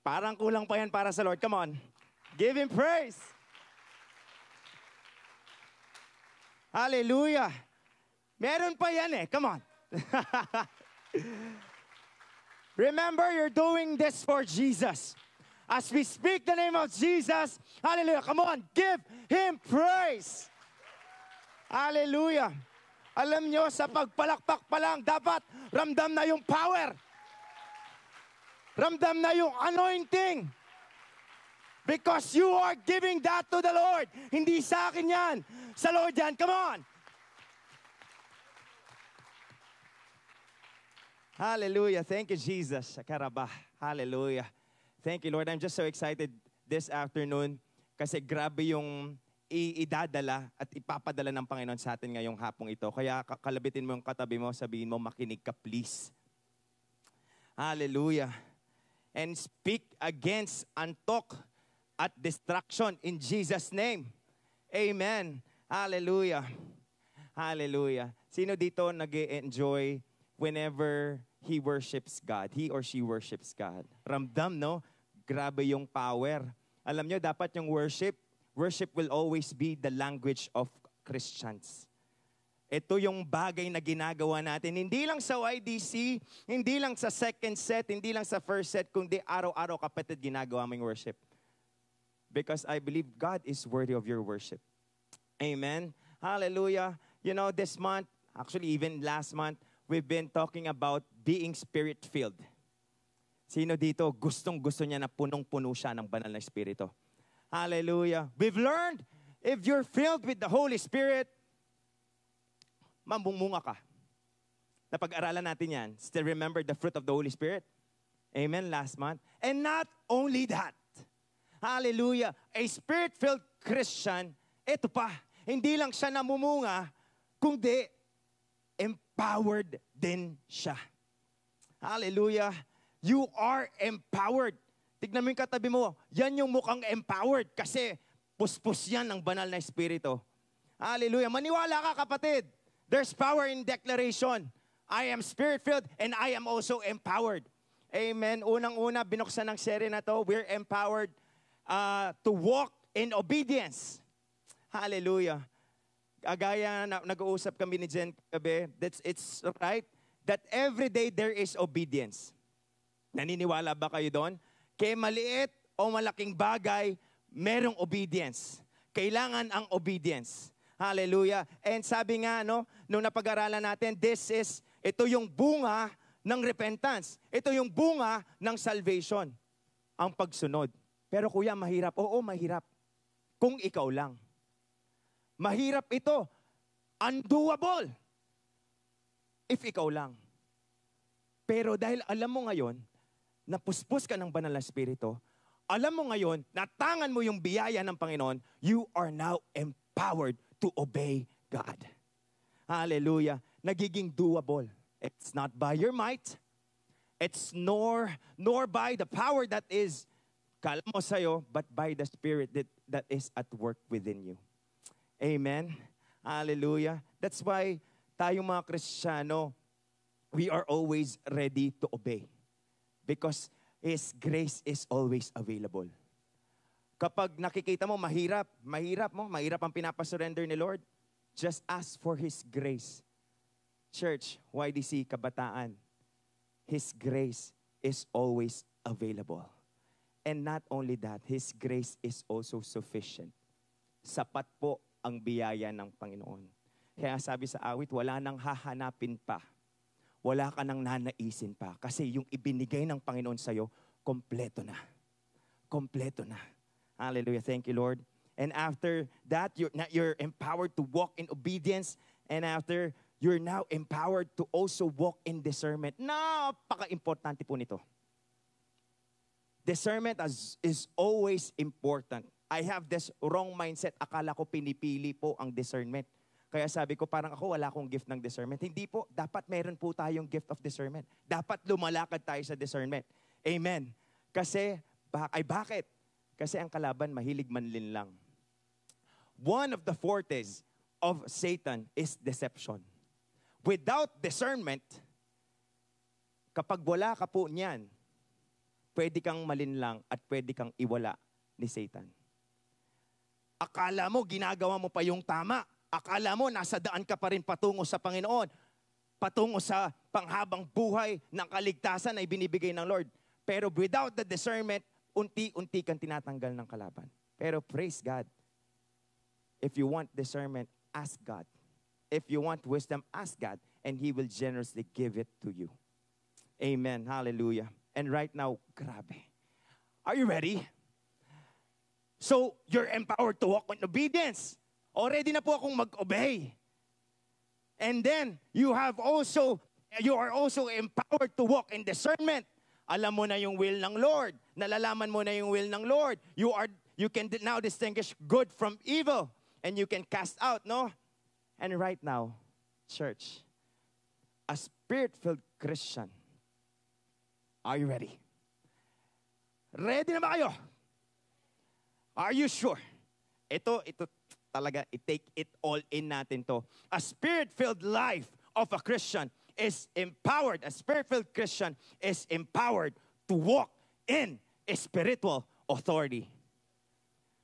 Parang kulang pa yan para sa Lord. Come on. Give Him praise. Hallelujah. Meron pa yan eh. Come on. Remember, you're doing this for Jesus. As we speak the name of Jesus, hallelujah, come on, give Him praise. Hallelujah. Alam nyo, sa pagpalakpak pa lang, dapat ramdam na yung power. Ramdam na yung anointing. Because you are giving that to the Lord. Hindi sa akin yan. Sa Lord yan. Come on. Hallelujah. Thank you, Jesus. Karaba. Hallelujah. Thank you, Lord. I'm just so excited this afternoon kasi grabe yung idadala at ipapadala ng Panginoon sa atin ngayong hapong ito. Kaya kalabitin mo yung katabi mo, sabihin mo, makinig ka please. Hallelujah. And speak against and talk at distraction in Jesus' name. Amen. Hallelujah. Hallelujah. Sino dito nag-e-enjoy whenever he worships God? He or she worships God. Ramdam, no? Grabe yung power. Alam nyo, dapat yung worship will always be the language of Christians. Ito yung bagay na ginagawa natin. Hindi lang sa YDC, hindi lang sa second set, hindi lang sa first set, kundi araw-araw kapatid ginagawa mo yung worship. Because I believe God is worthy of your worship. Amen. Hallelujah. You know, this month, actually even last month, we've been talking about being spirit-filled. Sino dito gustong-gusto niya na punong-puno siya ng banal na espiritu? Hallelujah. We've learned, if you're filled with the Holy Spirit, mamumunga ka. Napag-aralan natin yan. Still remember the fruit of the Holy Spirit? Amen, last month. And not only that. Hallelujah. A Spirit-filled Christian, ito pa, hindi lang siya namumunga, kundi empowered din siya. Hallelujah. You are empowered. Tignan mo yung katabi mo, yan yung mukhang empowered kasi puspos yan ng banal na espiritu. Hallelujah. Maniwala ka kapatid. There's power in declaration. I am spirit-filled and I am also empowered. Amen. Unang-una, binuksan ng serye na to, we're empowered to walk in obedience. Hallelujah. Agaya na nag-uusap kami ni Jen kabi, it's right that every day there is obedience. Naniniwala ba kayo doon? Kaya maliit o malaking bagay, merong obedience. Kailangan ang obedience. Hallelujah. And sabi nga, no, nung napag-aralan natin, ito yung bunga ng repentance. Ito yung bunga ng salvation. Ang pagsunod. Pero kuya, mahirap. Oo, mahirap. Kung ikaw lang. Mahirap ito. Undoable. If ikaw lang. Pero dahil alam mo ngayon, napuspos ka ng banal na espiritu, alam mo ngayon, natangan mo yung biyaya ng Panginoon, you are now empowered to obey God. Hallelujah. Nagiging doable. It's not by your might. It's nor by the power that is kala mo sa'yo, but by the Spirit that is at work within you. Amen. Hallelujah. That's why tayong mga Kristiyano, we are always ready to obey. Because His grace is always available. Kapag nakikita mo, mahirap ang pinapasurrender ni Lord, just ask for His grace. Church, YDC, kabataan, His grace is always available. And not only that, His grace is also sufficient. Sapat po ang biyaya ng Panginoon. Kaya sabi sa awit, wala nang hahanapin pa. Wala ka nang nanaisin pa. Kasi yung ibinigay ng Panginoon sa'yo, kompleto na. Kompleto na. Hallelujah. Thank you, Lord. And after that, you're empowered to walk in obedience. And after, you're now empowered to also walk in discernment. Napaka-importante po nito. Discernment is always important. I have this wrong mindset. Akala ko pinipili po ang discernment. Kaya sabi ko, parang ako wala akong gift ng discernment. Hindi po, dapat meron po tayong gift of discernment. Dapat lumalakad tayo sa discernment. Amen. Kasi, bakit? Kasi ang kalaban mahilig manlin lang. One of the fortes of Satan is deception. Without discernment, kapag wala ka po niyan, pwede kang malinlang at pwede kang iwala ni Satan. Akala mo, ginagawa mo pa yung tama. Akala mo, nasa daan ka pa rin patungo sa Panginoon. Patungo sa panghabang buhay ng kaligtasan na ibinibigay ng Lord. Pero without the discernment, unti-unti kang tinatanggal ng kalaban. Pero praise God. If you want discernment, ask God. If you want wisdom, ask God. And He will generously give it to you. Amen. Hallelujah. And right now, grabe. Are you ready? So, you're empowered to walk in obedience. Already na po akong mag-obey. And then, you are also empowered to walk in discernment. Alam mo na yung will ng Lord. Nalalaman mo na yung will ng Lord. You can now distinguish good from evil. And you can cast out, no? And right now, church, a spirit-filled Christian, are you ready? Ready na ba kayo? Are you sure? Ito talaga, take it all in natin to. A spirit-filled life of a Christian is empowered. A spirit-filled Christian is empowered to walk in spiritual authority.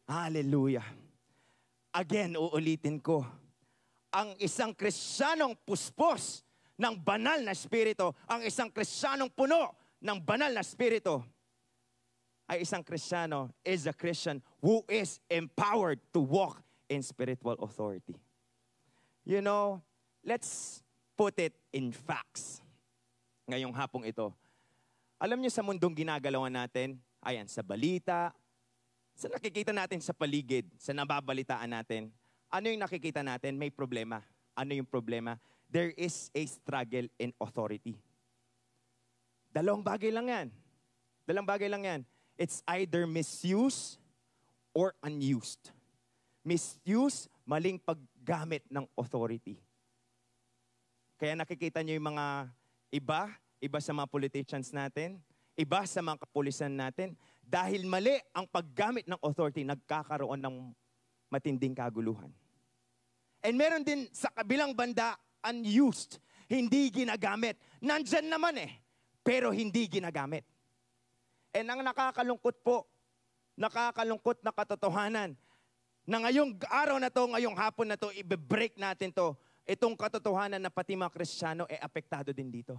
Hallelujah. Again, uulitin ko. Ang isang Kristiyanong puspos ng banal na spirito, ang isang Kristiyanong puno ng banal na spirito, ay isang Kristiyano is a Christian who is empowered to walk in spiritual authority. You know, let's put it in facts. Ngayong hapong ito. Alam niyo sa mundong ginagalawan natin, ayan, sa balita, sa nakikita natin sa paligid, sa nababalitaan natin, ano yung nakikita natin? May problema. Ano yung problema? There is a struggle in authority. Dalawang bagay lang yan. Dalawang bagay lang yan. It's either misuse or unused. Misuse, maling paggamit ng authority. Kaya nakikita niyo yung mga iba sa mga politicians natin, iba sa mga kapulisan natin, dahil mali ang paggamit ng authority, nagkakaroon ng matinding kaguluhan. And meron din sa kabilang banda, unused, hindi ginagamit. Nandyan naman pero hindi ginagamit. And ang nakakalungkot na katotohanan, na ngayong araw na to, ngayong hapon na to, i-break natin to, itong katotohanan na pati mga Kristiyano apektado din dito.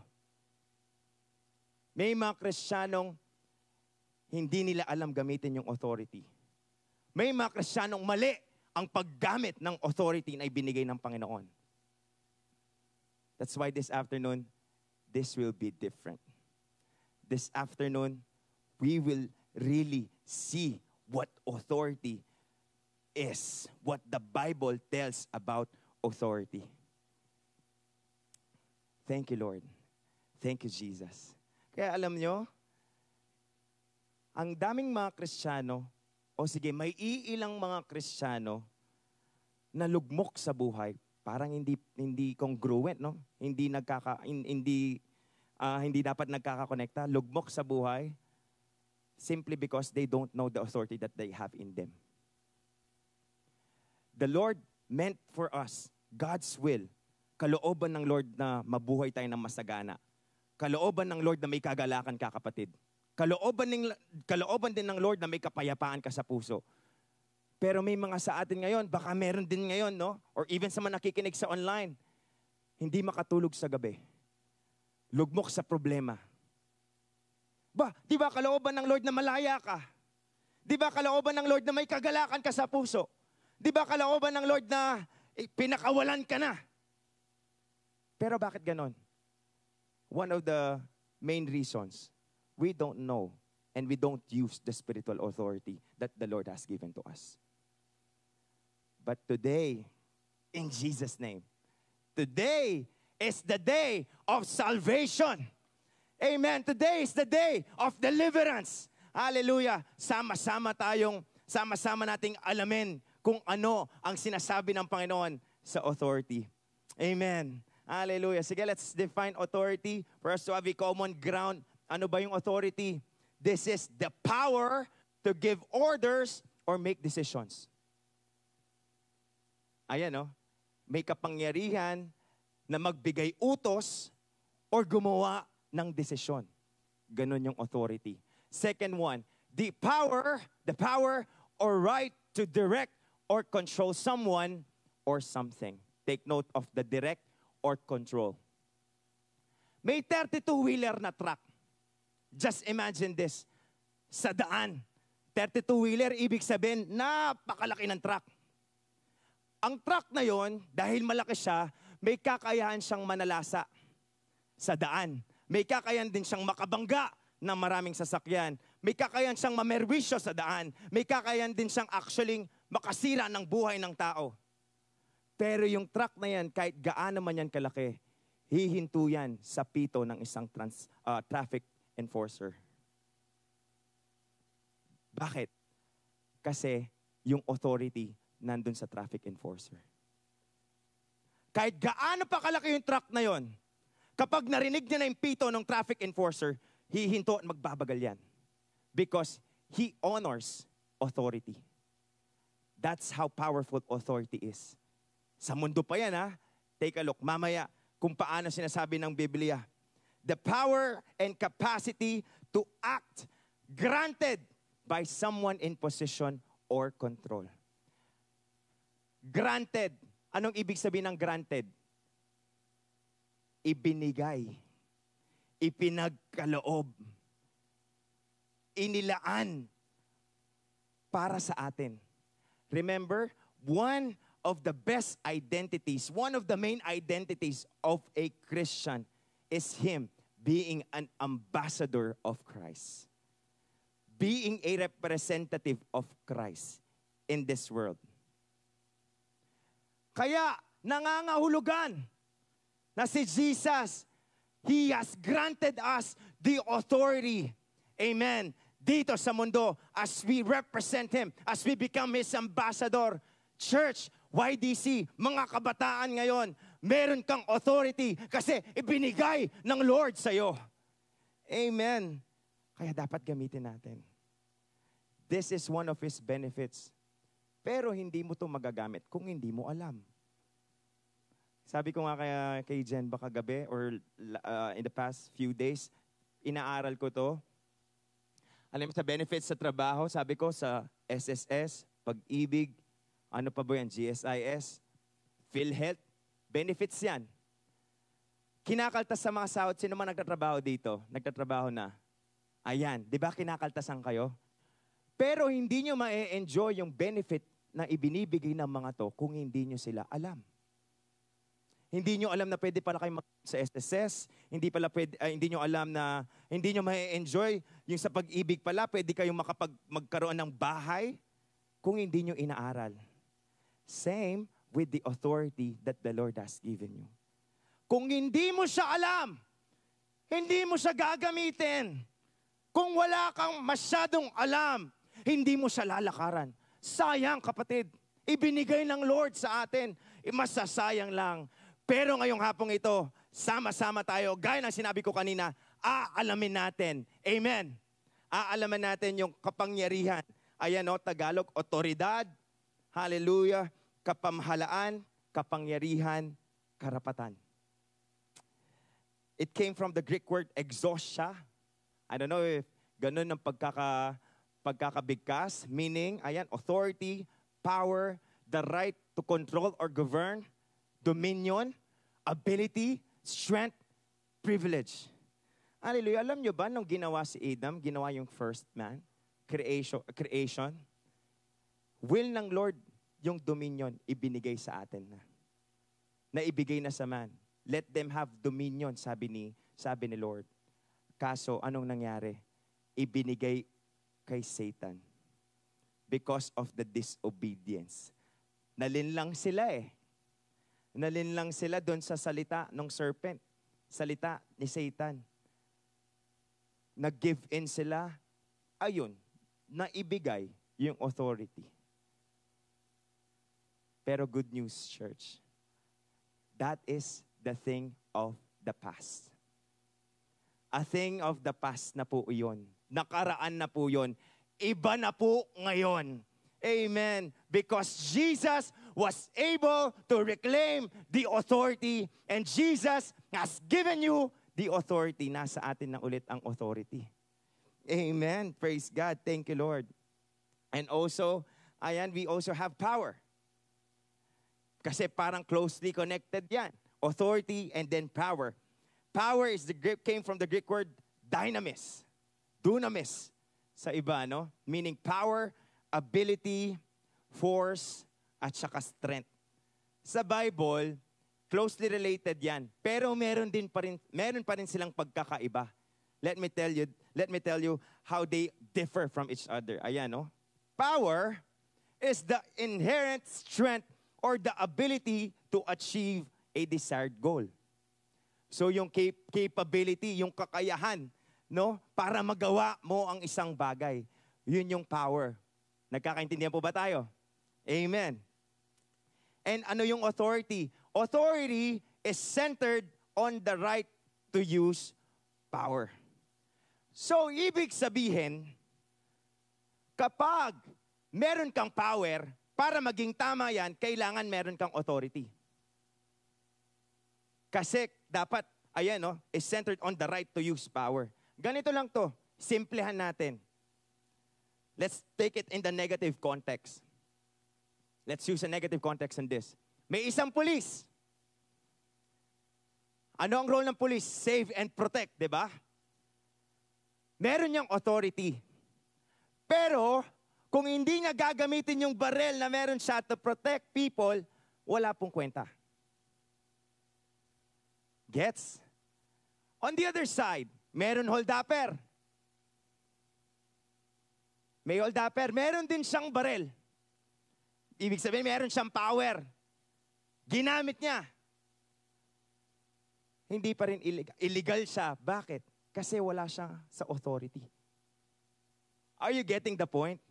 May mga Kristiyanong hindi nila alam gamitin yung authority. May mga Kristiyanong mali ang paggamit ng authority na ibinigay ng Panginoon. That's why this afternoon, this will be different. This afternoon, we will really see what authority is, what the Bible tells about authority. Thank you, Lord. Thank you, Jesus. Kaya alam nyo, ang daming mga Kristiyano, may iilang mga Kristiyano na lugmok sa buhay, parang hindi congruent, no? Hindi dapat nagkakakonekta, lugmok sa buhay, simply because they don't know the authority that they have in them. The Lord meant for us, God's will, kalooban ng Lord na mabuhay tayo ng masagana. Kalooban ng Lord na may kagalakan ka, kapatid. Kalooban din ng Lord na may kapayapaan ka sa puso. Pero may mga sa atin ngayon, baka meron din ngayon, no? Or even sa mga nakikinig sa online, hindi makatulog sa gabi. Lugmok sa problema. Di ba kalooban ng Lord na malaya ka? Di ba kalooban ng Lord na may kagalakan ka sa puso? Di ba kalooban ng Lord na pinakawalan ka na? Pero bakit ganon? One of the main reasons, we don't know and we don't use the spiritual authority that the Lord has given to us. But today, in Jesus' name, today is the day of salvation. Amen. Today is the day of deliverance. Hallelujah. Sama-sama nating alamin kung ano ang sinasabi ng Panginoon sa authority. Amen. Hallelujah. Sige, let's define authority for us to have a common ground. Ano ba yung authority? This is the power to give orders or make decisions. Ayan, no? May kapangyarihan na magbigay utos or gumawa ng desisyon. Ganon yung authority. Second one, the power or right to direct or control someone or something. Take note of the direct or control. May 32-wheeler na truck. Just imagine this. Sa daan, 32-wheeler, ibig sabihin, napakalaki ng truck. Ang truck na yon, dahil malaki siya, may kakayahan siyang manalasa sa daan. May kakayahan din siyang makabangga ng maraming sasakyan. May kakayahan siyang mamerwisyo sa daan. May kakayahan din siyang actually makasira ng buhay ng tao. Pero yung truck na yan, kahit gaano man yan kalaki, hihinto yan sa pito ng isang traffic enforcer. Bakit? Kasi yung authority nandun sa traffic enforcer. Kahit gaano pa kalaki yung truck na yon, kapag narinig niya na yung pito ng traffic enforcer, hihinto at magbabagal yan. Because he honors authority. That's how powerful authority is. Sa mundo pa yan, ha? Take a look, mamaya, kung paano sinasabi ng Biblia. The power and capacity to act granted by someone in position or control. Granted. Anong ibig sabihin ng granted? Ibinigay. Ipinagkaloob. Inilaan para sa atin. Remember, one of the best identities, one of the main identities of a Christian is him being an ambassador of Christ. Being a representative of Christ in this world. Kaya nangangahulugan na si Jesus, He has granted us the authority. Amen. Dito sa mundo, as we represent Him, as we become His ambassador. Church, YDC, mga kabataan ngayon, meron kang authority kasi ibinigay ng Lord sa'yo. Amen. Kaya dapat gamitin natin. This is one of His benefits. Pero hindi mo ito magagamit kung hindi mo alam. Sabi ko nga kay Jen baka gabi or in the past few days, inaaral ko to. Alam mo sa benefits sa trabaho, sabi ko sa SSS, Pag-ibig, ano pa ba yan, GSIS, PhilHealth, benefits yan. Kinakaltas sa mga sahod, sino man nagtatrabaho dito? Nagtatrabaho na. Ayan, di ba kinakaltasan kayo? Pero hindi nyo ma-enjoy yung benefit na ibinibigay ng mga to kung hindi nyo sila alam. Hindi nyo alam na pwede pala kayo sa SSS, hindi nyo alam na hindi nyo ma-enjoy yung sa Pag-ibig pala, pwede kayong magkaroon ng bahay kung hindi nyo inaaral. Same with the authority that the Lord has given you. Kung hindi mo siya alam, hindi mo siya gagamitin. Kung wala kang masyadong alam, hindi mo siya lalakaran. Sayang, kapatid. Ibinigay ng Lord sa atin. Masasayang lang. Pero ngayong hapong ito, sama-sama tayo. Gaya ng sinabi ko kanina, aalamin natin. Amen. Aalaman natin yung kapangyarihan. Ayan o, Tagalog, otoridad. Hallelujah. Kapamahalaan, kapangyarihan, karapatan. It came from the Greek word exousia. I don't know if ganun ang pagkakabigkas, meaning, ayan, authority, power, the right to control or govern, dominion, ability, strength, privilege. Hallelujah. Alam nyo ba, nung ginawa si Adam, ginawa yung first man, creation, will ng Lord, yung dominion, ibinigay sa atin na. Naibigay na sa man. Let them have dominion, sabi ni Lord. Kaso, anong nangyari? Ibinigay kay Satan because of the disobedience. Nalinlang sila eh. Nalinlang sila doon sa salita ng serpent. Salita ni Satan. Nag-give in sila. Ayun, naibigay yung authority. Pero good news, church. That is the thing of the past. A thing of the past na po yun. Nakaraan na po yun. Iba na po ngayon. Amen. Because Jesus was able to reclaim the authority and Jesus has given you the authority. Nasa atin na ulit ang authority. Amen. Praise God. Thank you, Lord. And also, ayan, we also have power. Kasi parang closely connected yan. Authority and then power. Power came from the Greek word dynamis. Dunamis sa iba, no? Meaning power, ability, force, at saka strength. Sa Bible, closely related yan. Pero meron pa rin silang pagkakaiba. Let me tell you how they differ from each other. Ayan, no? Power is the inherent strength or the ability to achieve a desired goal. So yung capability, yung kakayahan, no? Para magawa mo ang isang bagay. Yun yung power. Nagkakaintindihan po ba tayo? Amen. And ano yung authority? Authority is centered on the right to use power. So, ibig sabihin, kapag meron kang power, para maging tama yan, kailangan meron kang authority. Kasi dapat, ayan, no, is centered on the right to use power. Ganito lang to, simplihan natin. Let's take it in the negative context. Let's use a negative context in this. May isang pulis. Ano ang role ng pulis? Save and protect, di ba? Meron niyang authority. Pero, kung hindi niya gagamitin yung barel na meron siya to protect people, wala pong kwenta. Gets? On the other side, meron hold-upper. May hold-upper. Meron din siyang barel. Ibig sabihin, meron siyang power. Ginamit niya. Hindi pa rin illegal. Illegal siya. Bakit? Kasi wala siya sa authority. Are you getting the point?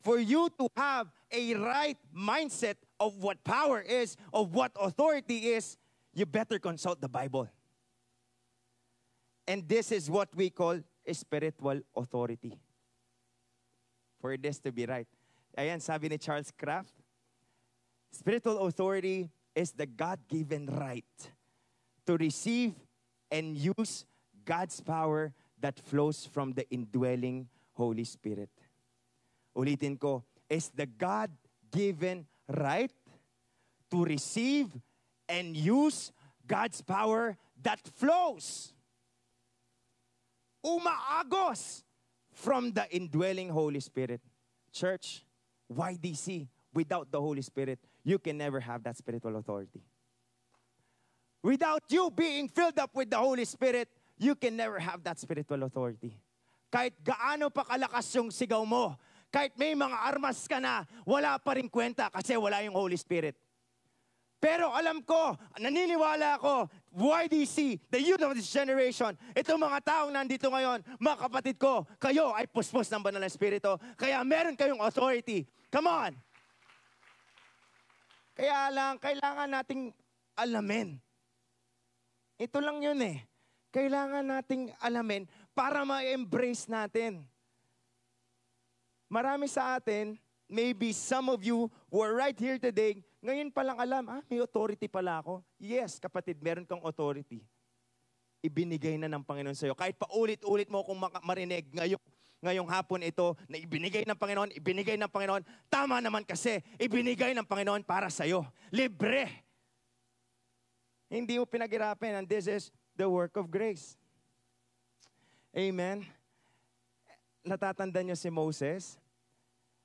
For you to have a right mindset of what power is, of what authority is, you better consult the Bible. And this is what we call a spiritual authority. For this to be right. Ayan, sabi ni Charles Kraft, spiritual authority is the God-given right to receive and use God's power that flows from the indwelling Holy Spirit. Ulitin ko, is the God-given right to receive and use God's power that flows, umaagos from the indwelling Holy Spirit. Church, YDC, without the Holy Spirit, you can never have that spiritual authority. Without you being filled up with the Holy Spirit, you can never have that spiritual authority. Kahit gaano pa kalakas yung sigaw mo, kahit may mga armas ka na, wala pa rin kwenta kasi wala yung Holy Spirit. Pero alam ko, naniniwala ako, YDC, the youth of this generation, itong mga taong nandito ngayon, mga kapatid ko, kayo ay puspos ng banal na Espiritu, kaya meron kayong authority. Come on! Kaya lang, kailangan nating alamin. Ito lang yun eh. Kailangan nating alamin para ma-embrace natin. Marami sa atin, maybe some of you who are right here today, ngayon pa lang alam, may authority pala ako. Yes, kapatid, meron kang authority. Ibinigay na ng Panginoon sa'yo. Kahit paulit-ulit mo kung marinig ngayong hapon ito, na ibinigay ng Panginoon, tama naman kasi, ibinigay ng Panginoon para sa'yo. Libre. Hindi mo pinaghirapan, and this is the work of grace. Amen. Natatanda niyo si Moses?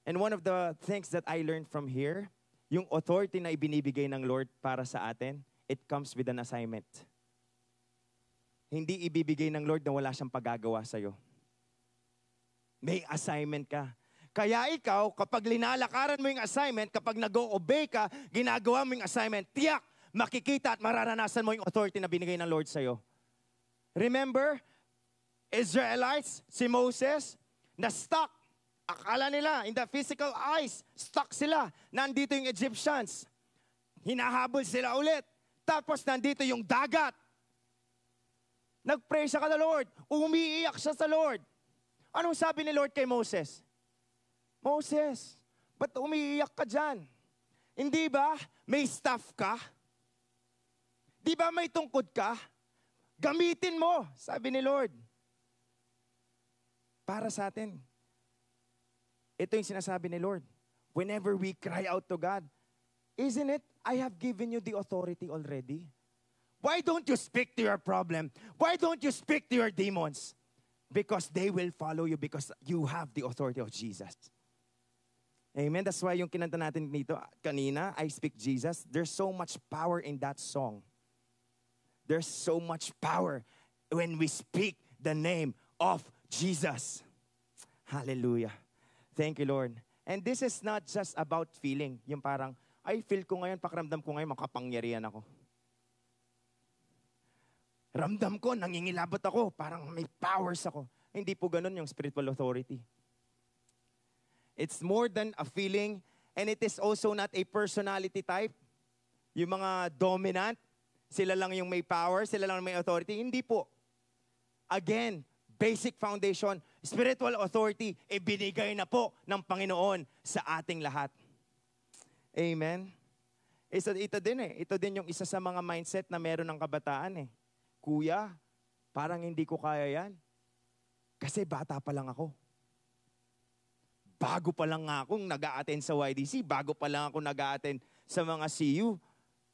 And one of the things that I learned from here, yung authority na ibinibigay ng Lord para sa atin, it comes with an assignment. Hindi ibibigay ng Lord na wala siyang paggagawa sa'yo. May assignment ka. Kaya ikaw, kapag linalakaran mo yung assignment, kapag nag-o-obey ka, ginagawa mo yung assignment, tiyak, makikita at mararanasan mo yung authority na binigay ng Lord sa'yo. Remember, Israelites, si Moses, na stuck. Akala nila, in the physical eyes, stuck sila. Nandito yung Egyptians. Hinahabol sila ulit. Tapos nandito yung dagat. Nag-pray siya ka the Lord. Umiiyak siya sa Lord. Anong sabi ni Lord kay Moses? Moses, ba't umiiyak ka dyan? Hindi ba may staff ka? Di ba may tungkod ka? Gamitin mo, sabi ni Lord. para sa atin. Ito yung sinasabi ni Lord. Whenever we cry out to God, isn't it, I have given you the authority already? Why don't you speak to your problem? Why don't you speak to your demons? Because they will follow you because you have the authority of Jesus. Amen? That's why yung kinanta natin dito kanina, I Speak Jesus, there's so much power in that song. There's so much power when we speak the name of Jesus. Hallelujah. Thank you, Lord. And this is not just about feeling. Yung parang, ay, feel ko ngayon, pakiramdam ko ngayon, makapangyarihan ako. Ramdam ko, nangingilabot ako, parang may powers ako. Hindi po ganun yung spiritual authority. It's more than a feeling, and it is also not a personality type. Yung mga dominant, sila lang yung may power, sila lang may authority. Hindi po. Again, basic foundation, spiritual authority, ibinigay na po ng Panginoon sa ating lahat. Amen? Ito din yung isa sa mga mindset na meron ng kabataan eh. Kuya, parang hindi ko kaya yan. Kasi bata pa lang ako. Bago pa lang akong nag-a-attend sa YDC, bago pa lang ako nag-a-attend sa mga CU.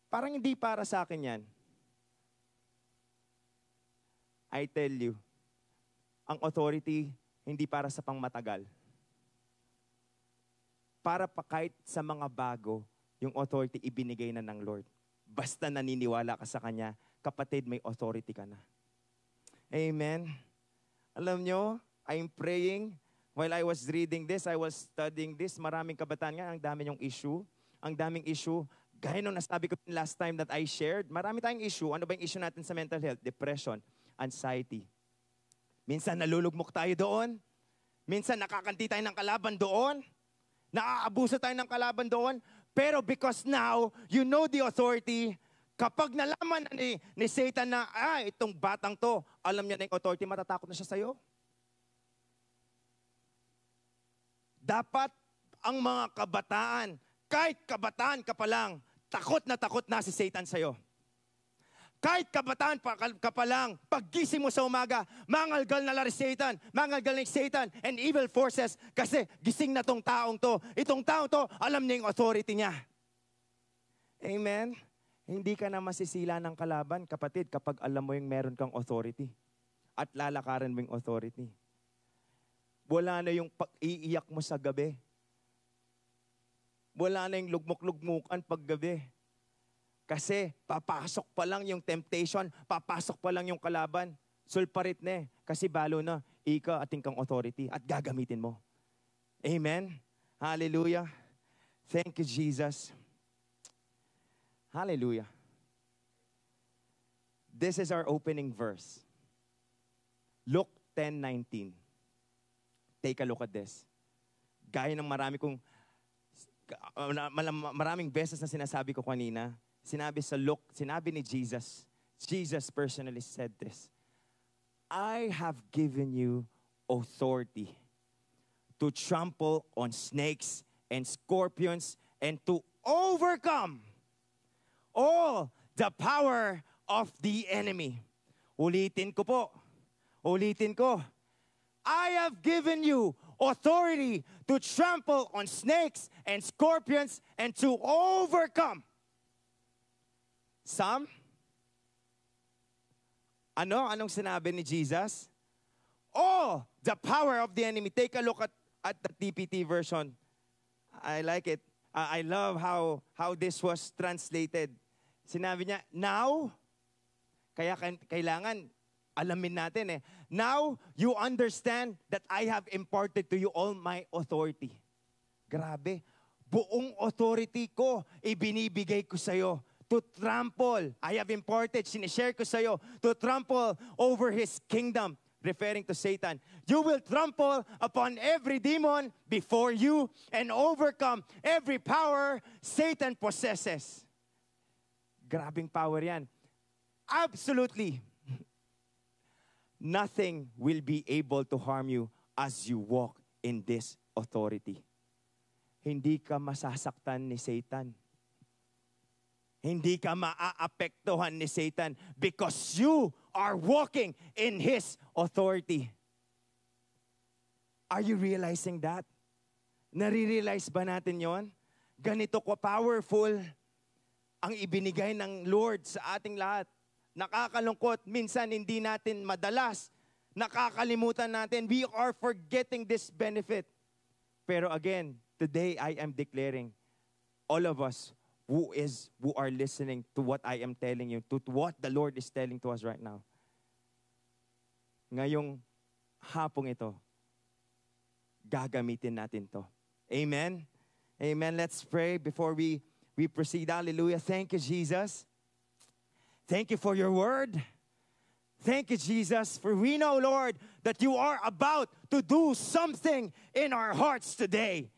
Parang hindi para sa akin yan. I tell you, ang authority, hindi para sa pangmatagal. Para pa kahit sa mga bago, yung authority ibinigay na ng Lord. Basta naniniwala ka sa Kanya, kapatid, may authority ka na. Amen? Alam nyo, I'm praying. While I was reading this, I was studying this. Maraming kabataan nga, ang dami yung issue. Ang daming issue. Gaya nung nasabi ko last time that I shared, marami tayong issue. Ano ba yung issue natin sa mental health? Depression, anxiety. Minsan nalulugmok tayo doon. Minsan nakakanti tayo ng kalaban doon. Naaabuso tayo ng kalaban doon. Pero because now, you know the authority, kapag nalaman ni Satan na, itong batang to, alam niya na yung authority, matatakot na siya sa'yo. Dapat ang mga kabataan, kahit kabataan ka pa lang, takot na si Satan sa'yo. Kahit kabataan ka pa lang, paggising mo sa umaga, mangalgal na lari Satan, mangalgal ni Satan and evil forces kasi gising na tong taong to. Itong taong to, alam niya yung authority niya. Amen? Hindi ka na masisila ng kalaban, kapatid, kapag alam mo yung meron kang authority at lalakaran mo yung authority. Wala na yung pag-iiyak mo sa gabi. Wala na yung lugmok-lugmukan paggabi. Kasi papasok pa lang yung temptation, papasok pa lang yung kalaban, sulparit na eh. Kasi balo na, ika ating kang authority at gagamitin mo. Amen? Hallelujah. Thank you, Jesus. Hallelujah. This is our opening verse. Luke 10:19. Take a look at this. Gaya ng maraming beses na sinasabi ko kanina, sinabi sa Luke, sinabi ni Jesus, Jesus personally said this, I have given you authority to trample on snakes and scorpions and to overcome all the power of the enemy. Ulitin ko. I have given you authority to trample on snakes and scorpions and to overcome. Some? Anong sinabi ni Jesus? Oh, the power of the enemy. Take a look at the TPT version. I like it. I love how this was translated. Sinabi niya, now, kaya kailangan alamin natin now, you understand that I have imparted to you all my authority. Grabe. Buong authority ko, ibinibigay ko sa'yo. To trample, I have imparted, sinishare ko sa'yo, to trample over His kingdom, referring to Satan. You will trample upon every demon before you and overcome every power Satan possesses. Grabing power yan. Absolutely. Nothing will be able to harm you as you walk in this authority. Hindi ka masasaktan ni Satan. Hindi ka maaapektuhan ni Satan because you are walking in His authority. Are you realizing that? Nare-realize ba natin yon? Ganito ko powerful ang ibinigay ng Lord sa ating lahat. Nakakalungkot, minsan hindi natin madalas, nakakalimutan natin. We are forgetting this benefit. Pero again, today I am declaring, all of us who are listening to what I am telling you, to what the Lord is telling to us right now. Ngayong hapong ito, gagamitin natin to. Amen? Amen. Let's pray before we proceed. Hallelujah. Thank you, Jesus. Thank you for your word. Thank you, Jesus, for we know, Lord, that you are about to do something in our hearts today.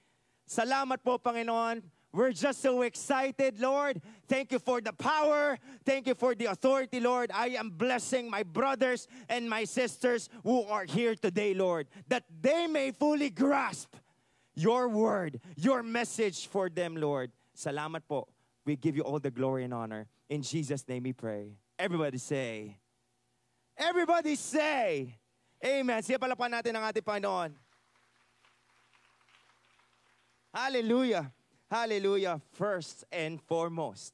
Salamat po, Panginoon. We're just so excited, Lord. Thank you for the power. Thank you for the authority, Lord. I am blessing my brothers and my sisters who are here today, Lord, that they may fully grasp your word, your message for them, Lord. Salamat po. We give you all the glory and honor. In Jesus' name we pray. Everybody say, Amen. Siya palapan natin ang ating Panginoon. Hallelujah. Hallelujah. First and foremost,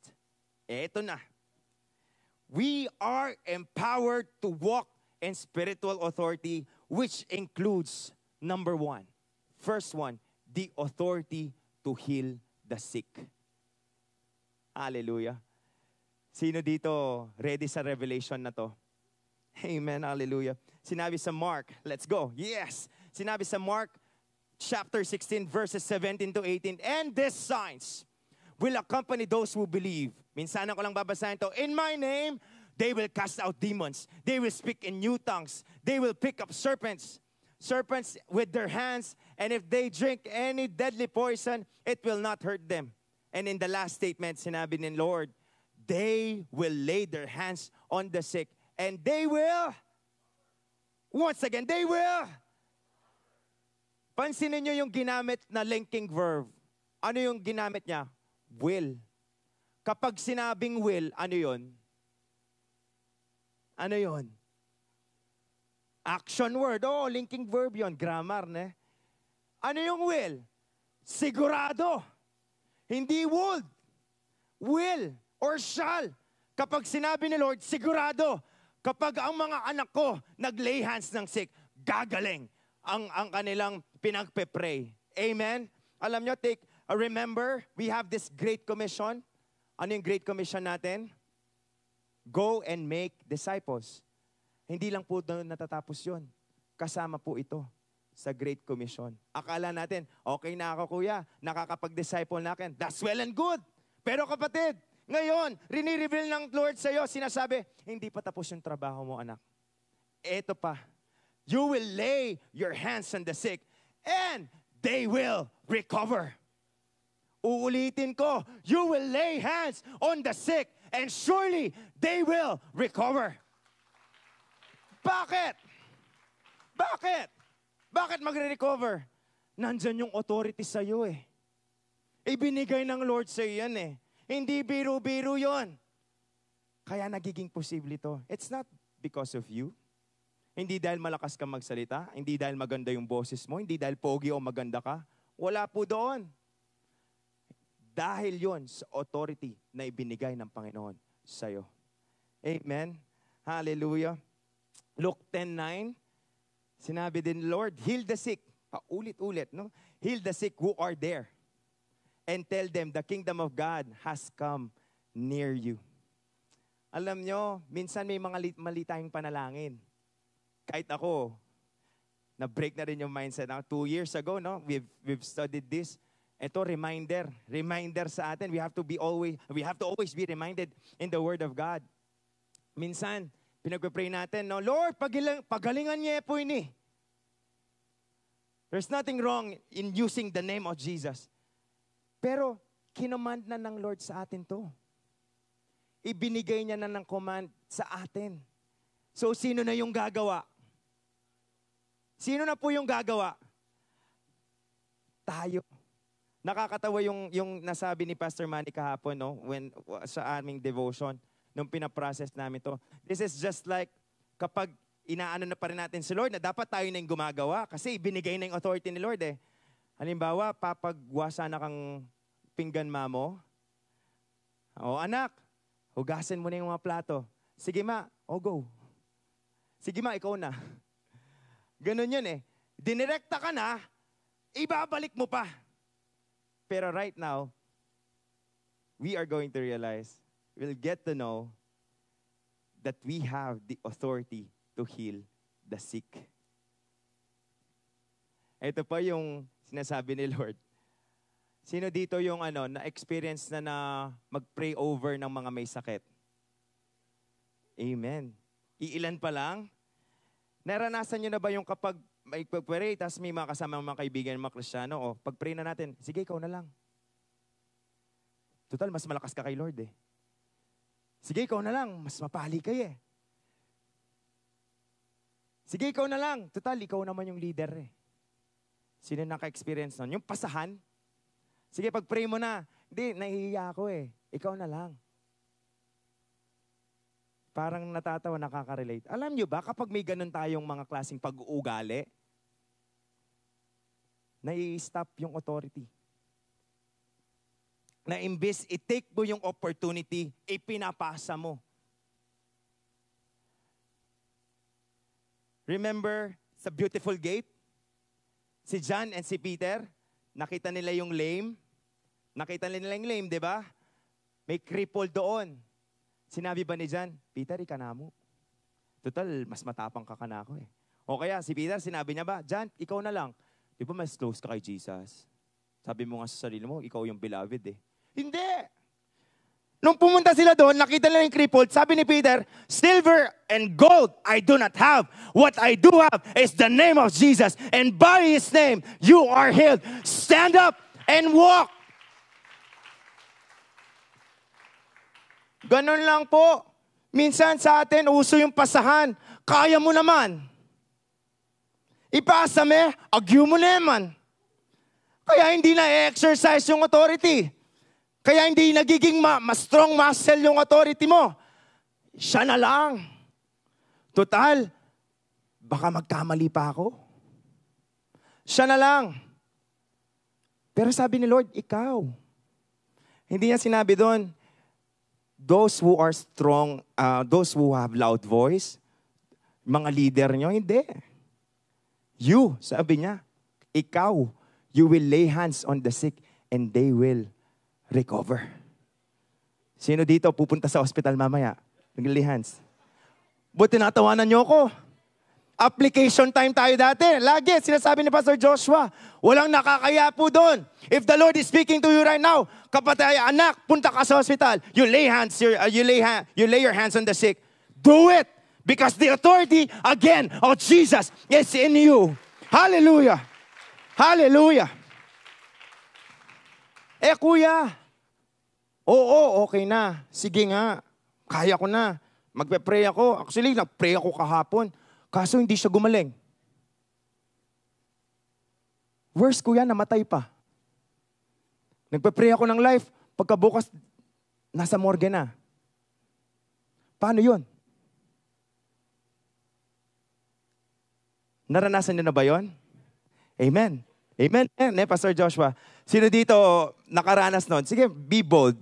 eto na. We are empowered to walk in spiritual authority, which includes, number one, first one, the authority to heal the sick. Hallelujah. Sino dito ready sa revelation na to? Amen. Hallelujah. Sinabi sa Mark, let's go. Yes. Sinabi sa Mark chapter 16 verses 17 to 18. And these signs will accompany those who believe. Minsan ako lang babasahin to. In my name, they will cast out demons. They will speak in new tongues. They will pick up serpents with their hands. And if they drink any deadly poison, it will not hurt them. And in the last statement, sinabi ni Lord, they will lay their hands on the sick. And they will, once again, they will. Pansinin nyo yung ginamit na linking verb. Ano yung ginamit niya? Will. Kapag sinabing will, ano yun? Ano yun? Action word. Oh, linking verb yun. Grammar, ne? Ano yung will? Sigurado. Hindi would. Will or shall. Kapag sinabi ni Lord, sigurado. Kapag ang mga anak ko nag-lay hands ng sick, gagaling ang kanilang pinagpe-pray. Amen? Alam nyo, remember, we have this Great Commission. Ano yung Great Commission natin? Go and make disciples. Hindi lang po doon natatapos yun. Kasama po ito sa Great Commission. Akala natin, okay na ako kuya, nakakapag-disciple na akin. That's well and good. Pero kapatid, ngayon, rini-reveal ng Lord sa iyo, sinasabi, hindi pa tapos yung trabaho mo, anak. Ito pa. You will lay your hands on the sick and they will recover. Uulitin ko, you will lay hands on the sick and surely they will recover. Bakit? Bakit? Bakit magre-recover? Nandyan yung authority sa iyo eh. Ibinigay ng Lord sa iyo yan eh. Hindi biro-biro yon. Kaya nagiging posible ito. It's not because of you. Hindi dahil malakas ka magsalita. Hindi dahil maganda yung boses mo. Hindi dahil pogi o maganda ka. Wala po doon. Dahil yon sa authority na ibinigay ng Panginoon sa iyo. Amen. Hallelujah. Luke 10:9. Sinabi din, Lord, heal the sick. Paulit-ulit, no? Heal the sick who are there. And tell them the kingdom of God has come near you. Alam nyo, minsan may mga mali tayong panalangin. Kahit ako, na-break na rin yung mindset. Now, 2 years ago, no, we've studied this. Ito, reminder sa atin. We have to always be reminded in the Word of God. Minsan, pinag-pray natin, no, Lord, pagalingan niya po ini. There's nothing wrong in using the name of Jesus. Pero, kinumand na ng Lord sa atin to. Ibinigay niya na ng command sa atin. So, sino na yung gagawa? Sino na po yung gagawa? Tayo. Nakakatawa yung nasabi ni Pastor Manny kahapon, no? Sa aming devotion, nung pinaprocess namin to. This is just like, kapag inaano na pa rin natin si Lord na dapat tayo na yung gumagawa kasi binigay na yung authority ni Lord eh. Halimbawa, papagwasa na kang pinggan mo. O anak, hugasin mo na yung mga plato. Sige ma, go. Sige ma, ikaw na. Ganun yun eh. Dinirekta ka na, ibabalik mo pa. Pero right now, we are going to realize, we'll get to know that we have the authority to heal the sick. Ito pa yung sinasabi ni Lord. Sino dito yung na-experience na mag-pray over ng mga may sakit? Amen. Iilan pa lang? Naranasan nyo na ba yung kapag may pag-pray, tapos may mga kasama mga kaibigan, mga Kristiyano, pag-pray na natin, sige, ikaw na lang. Total, mas malakas ka kay Lord eh. Sige, ikaw na lang. Mas mapali kayo eh. Sige, ikaw na lang. Total, ikaw naman yung leader eh. Sino naka-experience nun? Yung pasahan. Sige, pag-pray mo na. Hindi, nahihiya ako eh. Ikaw na lang. Parang natatawa, nakaka-relate. Alam nyo ba, kapag may ganun tayong mga klaseng pag-uugali, nai-stop yung authority. Na imbis i-take mo yung opportunity, ipinapasa mo. Remember sa beautiful gate? Si John and si Peter, nakita nila yung lame. Nakita nila yung lame, di ba? May cripple doon. Sinabi ba ni John, Peter, ika na mo. Total, mas matapang ka na ako eh. O kaya si Peter, sinabi niya ba, John, ikaw na lang. Di ba mas close ka kay Jesus? Sabi mo nga sa sarili mo, ikaw yung beloved eh. Hindi! Nung pumunta sila doon, nakita nila yung crippled, sabi ni Peter, silver and gold I do not have. What I do have is the name of Jesus. And by His name, you are healed. Stand up and walk. Ganon lang po. Minsan sa atin, uso yung pasahan. Kaya mo naman. Ipasa me, agyo mo naman. Kaya hindi na exercise yung authority. Kaya hindi nagiging strong muscle yung authority mo. Siya na lang. Total, baka magkamali pa ako. Siya na lang. Pero sabi ni Lord, ikaw. Hindi niya sinabi doon, those who are strong, those who have loud voice, mga leader nyo, hindi. You, sabi niya, ikaw, you will lay hands on the sick and they will recover. Sino dito pupunta sa hospital mamaya? Nag-lay hands. Buti natawanan niyo ako. Application time tayo dati. Lagi, sinasabi ni Pastor Joshua, walang nakakaya po doon. If the Lord is speaking to you right now, kapatay, anak, punta ka sa hospital. You lay your hands on the sick. Do it. Because the authority, again, of Jesus is in you. Hallelujah. Hallelujah. Kuya, oo, okay na. Sige nga, kaya ko na. Magpe-pray ako. Actually, nag-pray ako kahapon. Kaso hindi siya gumaling. Worse, kuya, namatay pa. Nagpe-pray ako ng life. Pagkabukas, nasa morgue na. Paano yun? Naranasan niyo na ba yun? Amen. Amen. Pastor Joshua. Sino dito nakaranas nun? Sige, be bold.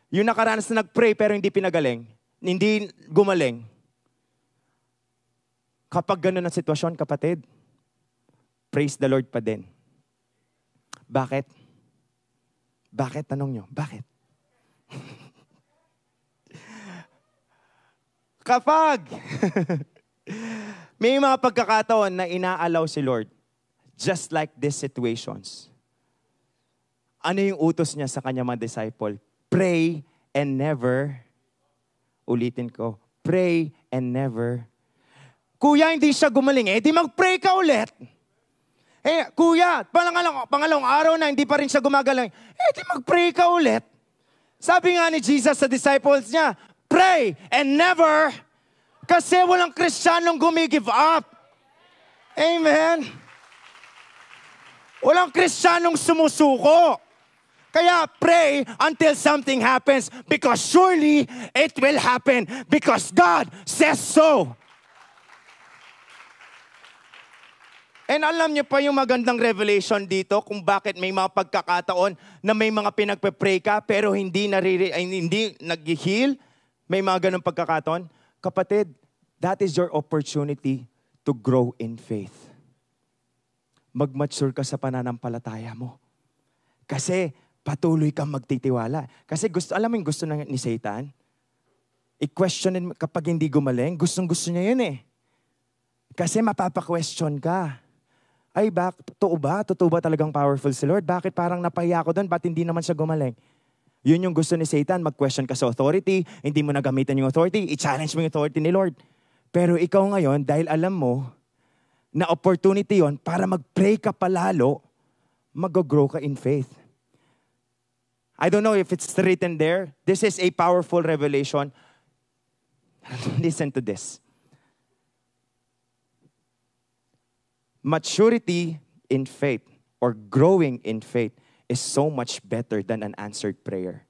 Yung nakaranas na nag-pray pero hindi pinagaling, hindi gumaling. Kapag ganun ang sitwasyon, kapatid, praise the Lord pa din. Bakit? Bakit? Tanong nyo. Bakit? Kapag may mga pagkakataon na inaalaw si Lord, just like these situations, ano yung utos niya sa kanyang mga disciple? Pray and never, ulitin ko, pray and never. Kuya, hindi siya gumaling di mag-pray ka ulit. Kuya, pangalawang araw na hindi pa rin siya gumagaling. Di mag-pray ka ulit. Sabi nga ni Jesus sa disciples niya, pray and never, kasi walang Kristiyanong gumigive up. Amen. Walang Kristiyanong sumusuko. Kaya pray until something happens because surely it will happen because God says so. And alam niyo pa yung magandang revelation dito kung bakit may mga pagkakataon na may mga pinagpe-pray ka pero hindi nag-heal. May mga ganong pagkakataon. Kapatid, that is your opportunity to grow in faith. Mag-mature ka sa pananampalataya mo. Kasi patuloy kang magtitiwala. Kasi alam mo yung gusto ni Satan? I-questionin kapag hindi gumaling, gustong-gusto niya yun eh. Kasi mapapa-question ka. Ay, totoo ba? Totoo ba talagang powerful si Lord? Bakit parang napahiya ako doon? Ba't hindi naman siya gumaling? Yun yung gusto ni Satan, mag-question ka sa authority, hindi mo nagamitan yung authority, i-challenge mo yung authority ni Lord. Pero ikaw ngayon, dahil alam mo na opportunity yon para mag-pray ka palalo, mag-grow ka in faith. I don't know if it's written there. This is a powerful revelation. Listen to this. Maturity in faith or growing in faith is so much better than an answered prayer.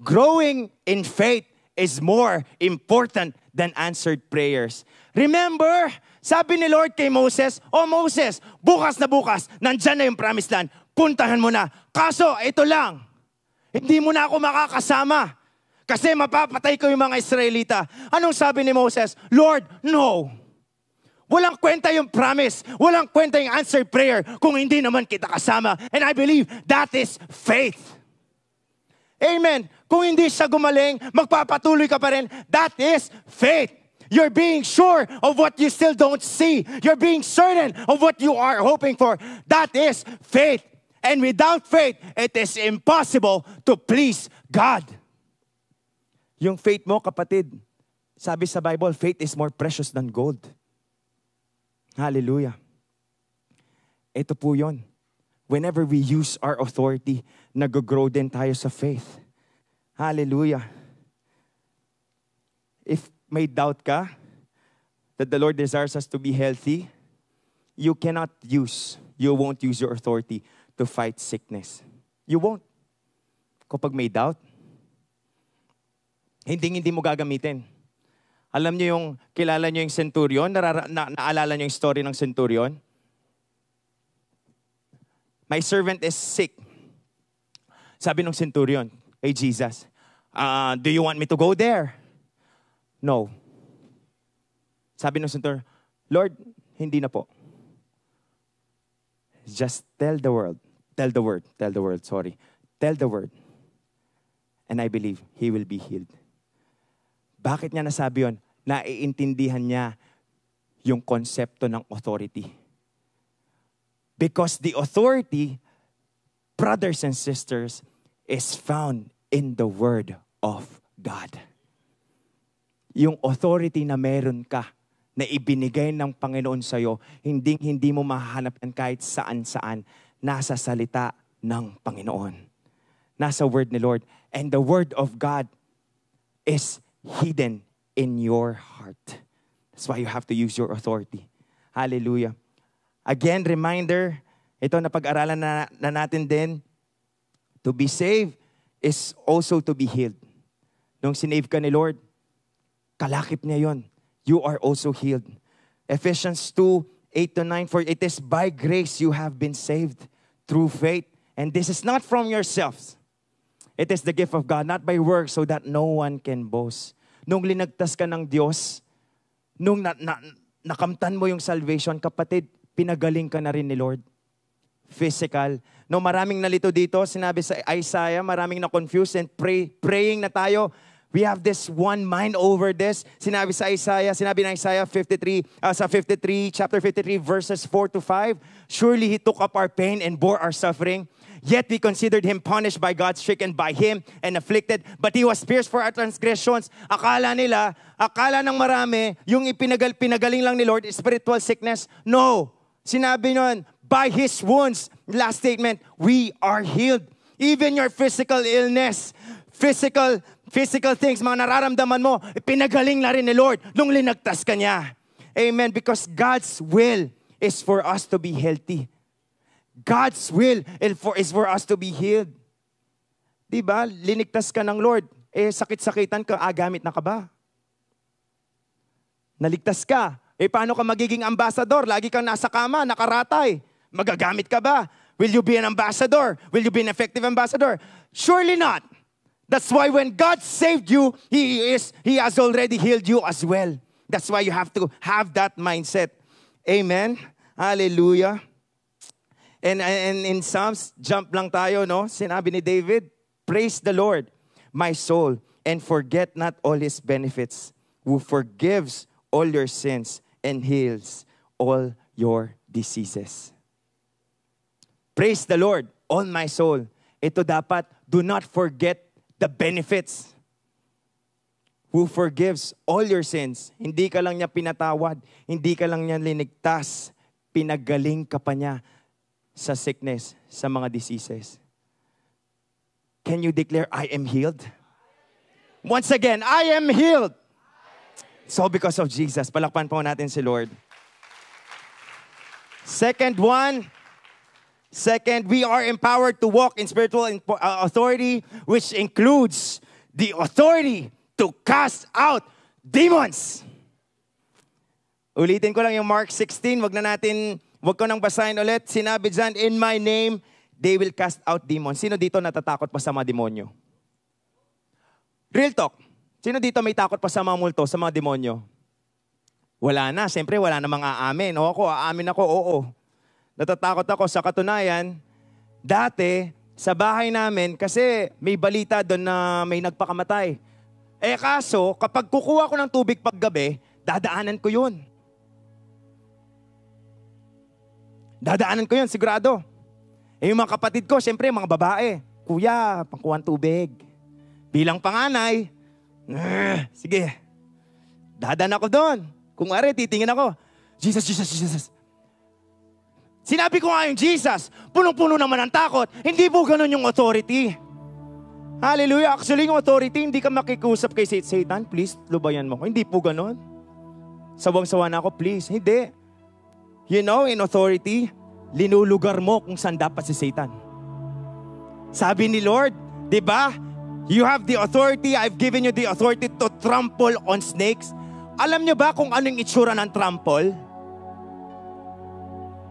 Growing in faith is more important than answered prayers. Remember, sabi ni Lord kay Moses, Moses, bukas na bukas, nandyan na yung promised land, puntahan mo na. Kaso, ito lang, hindi mo na ako makakasama kasi mapapatay ko yung mga Israelita. Anong sabi ni Moses? Lord, no. Walang kwenta yung promise. Walang kwenta yung answered prayer kung hindi naman kita kasama. And I believe that is faith. Amen. Kung hindi siya gumaling, magpapatuloy ka pa rin. That is faith. You're being sure of what you still don't see. You're being certain of what you are hoping for. That is faith. And without faith, it is impossible to please God. Yung faith mo, kapatid, sabi sa Bible, faith is more precious than gold. Hallelujah. Ito po yun. Whenever we use our authority, nag-grow din tayo sa faith. Hallelujah. If may doubt ka that the Lord desires us to be healthy, you won't use your authority to fight sickness. You won't. Kapag may doubt, hindi mo gagamitin. Alam niyo kilala niyo yung centurion? Naalala niyo yung story ng centurion? My servant is sick. Sabi ng centurion kay Jesus, do you want me to go there? No. Sabi ng centurion, Lord, hindi na po. Just tell the word. Tell the word, and I believe he will be healed. Bakit niya nasabi yun? Naiintindihan niya yung konsepto ng authority. Because the authority, brothers and sisters, is found in the Word of God. Yung authority na meron ka, na ibinigay ng Panginoon sa'yo, hindi mo mahahanap yan kahit saan-saan. Nasa salita ng Panginoon. Nasa Word ni Lord. And the Word of God is hidden in your heart. That's why you have to use your authority. Hallelujah. Again, reminder, ito na pag-aralan na natin din, to be saved is also to be healed. Nung sinave ka ni Lord, kalakip niya yon. You are also healed. Ephesians 2:8-9, for it is by grace you have been saved through faith. And this is not from yourselves. It is the gift of God, not by works, so that no one can boast. Nung linagtas ka ng Diyos, nung nakamtan mo yung salvation, kapatid, pinagaling ka na rin ni Lord. Physical. No, maraming nalito dito, sinabi sa Isaiah, maraming na-confused and praying na tayo. We have this one mind over this. Sinabi ng Isaiah 53, chapter 53, verses 4-5. Surely He took up our pain and bore our suffering. Yet we considered Him punished by God, stricken by Him, and afflicted. But He was pierced for our transgressions. Akala ng marami, yung pinagaling lang ni Lord, spiritual sickness. No. Sinabi nun, by His wounds, last statement, we are healed. Even your physical illness, physical things, mga nararamdaman mo, pinagaling na rin ni Lord nung linagtas ka niya. Amen. Because God's will is for us to be healthy. God's will is for us to be healed. Diba? Linigtas ka ng Lord. Sakit-sakitan ka, gamit na ka ba? Naligtas ka, Paano ka magiging ambassador? Lagi kang nasa kama, nakaratay. Magagamit ka ba? Will you be an ambassador? Will you be an effective ambassador? Surely not. That's why when God saved you, He has already healed you as well. That's why you have to have that mindset. Amen? Hallelujah. And in Psalms, jump lang tayo, no? Sinabi ni David, praise the Lord, my soul, and forget not all His benefits, who forgives all your sins and heals all your diseases. Praise the Lord, all my soul. Ito dapat, do not forget the benefits. Who forgives all your sins. Hindi ka lang niya pinatawad, hindi ka lang niya linigtas, pinagaling ka pa niya sa sickness, sa mga diseases. Can you declare, I am healed? Once again, I am healed. So because of Jesus, palakpan po natin si Lord. Second, we are empowered to walk in spiritual authority, which includes the authority to cast out demons. Ulitin ko lang yung Mark 16, wag ko nang basahin ulit. Sinabi dyan, in my name, they will cast out demons. Sino dito natatakot pa sa mga demonyo? Real talk. Sino dito may takot pa sa mga multo, sa mga demonyo? Wala na. Siyempre, wala na mga aamin. O ako, aamin ako, oo. Natatakot ako. Sa katunayan, dati, sa bahay namin, kasi may balita doon na may nagpakamatay. Kaso, kapag kukuha ko ng tubig paggabi, dadaanan ko yun. Dadaanan ko yun, sigurado. Yung mga kapatid ko, siyempre, mga babae. Kuya, pangkuhan tubig. Bilang panganay, sige, dadaan ako doon. Kung ari, titingin ako, Jesus, Jesus, Jesus. Sinabi ko nga yung Jesus, punong-puno naman ang takot. Hindi po ganun yung authority. Hallelujah. Actually, yung authority, hindi ka makikusap kay Satan. Please, lubayan mo ko. Hindi po ganun. Sawang-sawa na ako, please. Hindi. You know, in authority, linulugar mo kung saan dapat si Satan. Sabi ni Lord, di ba? You have the authority, I've given you the authority to trample on snakes. Alam niyo ba kung anong itsura ng trample?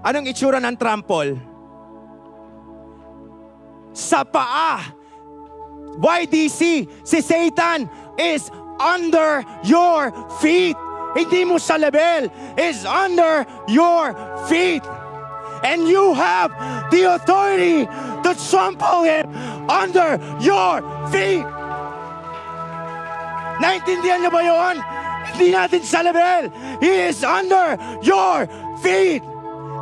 Anong itsura ng trample? Sa paa. YDC, si Satan is under your feet. Hindi mo sa level, is under your feet. And you have the authority to trample him under your feet. Naintindihan niyo ba yun? Hindi natin sa level. He is under your feet.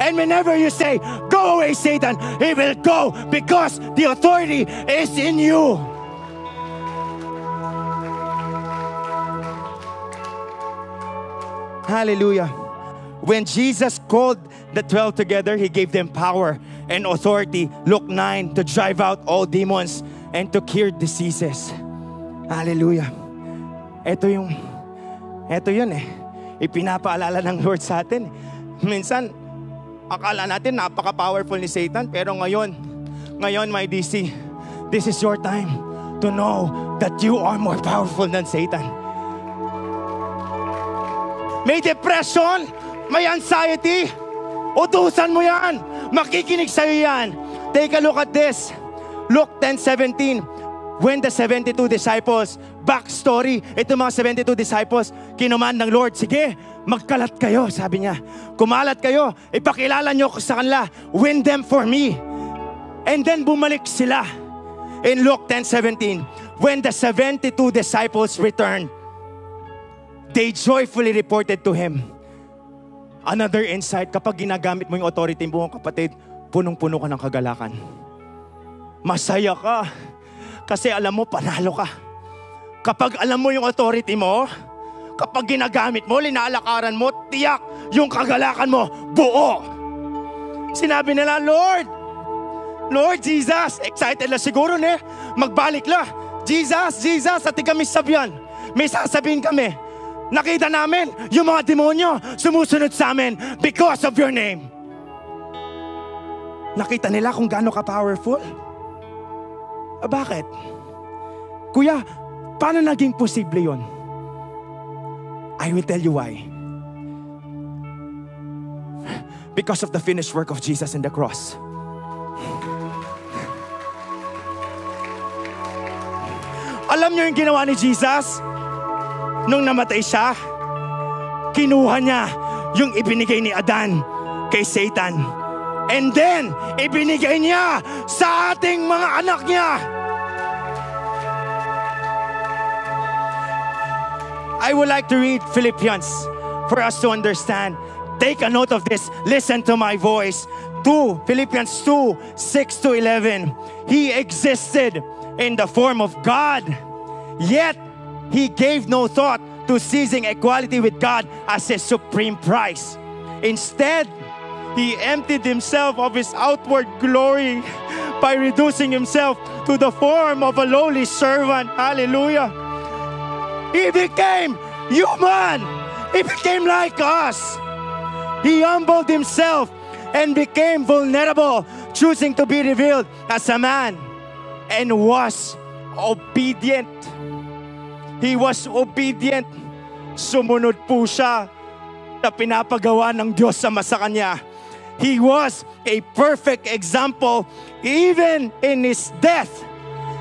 And whenever you say, go away, Satan, he will go because the authority is in you. Hallelujah. When Jesus called the 12 together, He gave them power and authority, Luke 9, to drive out all demons and to cure diseases. Hallelujah. Ito yun eh. Ipinapaalala ng Lord sa atin. Minsan, akala natin napaka-powerful ni Satan, pero ngayon, my DC, this is your time to know that you are more powerful than Satan. May depression, may anxiety, utusan mo yan. Makikinig sa'yo yan. Take a look at this. Luke 10:17. When the 72 disciples, backstory, ito mga 72 disciples, kinuman ng Lord, sige, magkalat kayo, sabi niya. Kumalat kayo, ipakilala niyo sa kanila, win them for me. And then bumalik sila. In Luke 10:17, when the 72 disciples returned, they joyfully reported to Him. Another insight, kapag ginagamit mo yung authority mo, kapatid, punong-puno ka ng kagalakan. Masaya ka. Kasi alam mo, panalo ka. Kapag alam mo yung authority mo, kapag ginagamit mo, linalakaran mo, tiyak yung kagalakan mo, buo. Sinabi nila, Lord Jesus, excited na siguro magbalik la. Jesus, at kami sabyan. May sasabihin kami. Nakita namin yung mga demonyo sumusunod sa amin because of your name. Nakita nila kung gaano ka powerful. Bakit? Kuya, paano naging posible yon? I will tell you why. because of the finished work of Jesus in the cross. Alam niyo yung ginawa ni Jesus? Nung namatay siya, kinuha niya yung ibinigay ni Adan kay Satan. And then, ibinigay niya sa ating mga anak niya. I would like to read Philippians for us to understand. Take a note of this. Listen to my voice. Philippians 2, 6 to 11. He existed in the form of God, yet He gave no thought to seizing equality with God as His supreme prize. Instead, He emptied Himself of His outward glory by reducing Himself to the form of a lowly servant. Hallelujah. He became human. He became like us. He humbled Himself and became vulnerable, choosing to be revealed as a man, and was obedient. He was obedient. Sumunod po siya sa pinapagawa ng Diyos sa kanya. He was a perfect example even in His death.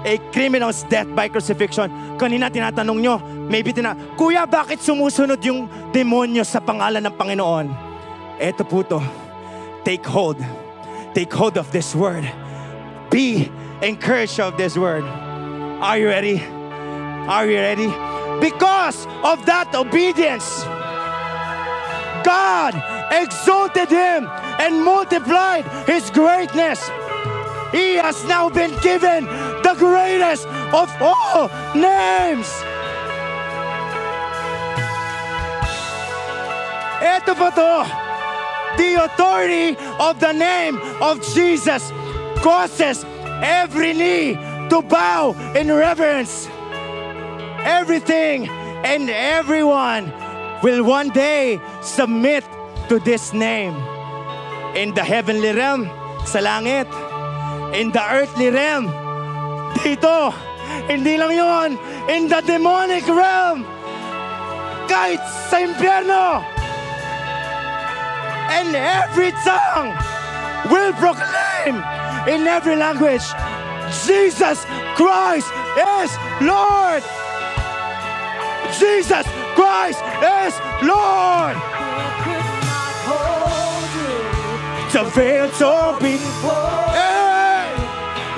A criminal's death by crucifixion. Kanina tinatanong nyo, Kuya, bakit sumusunod yung demonyo sa pangalan ng Panginoon? Eto po to. Take hold. Take hold of this word. Be encouraged of this word. Are you ready? Are you ready? Because of that obedience, God exalted Him and multiplied His greatness. He has now been given the greatest of all names. Ito pa to. The authority of the name of Jesus causes every knee to bow in reverence. Everything and everyone will one day submit to this name. In the heavenly realm, sa langit. In the earthly realm, dito. Hindi lang yon. In the demonic realm, kahit sa impyerno. And every tongue will proclaim in every language, Jesus Christ is Lord. Jesus Christ is Lord. The veil to be hey.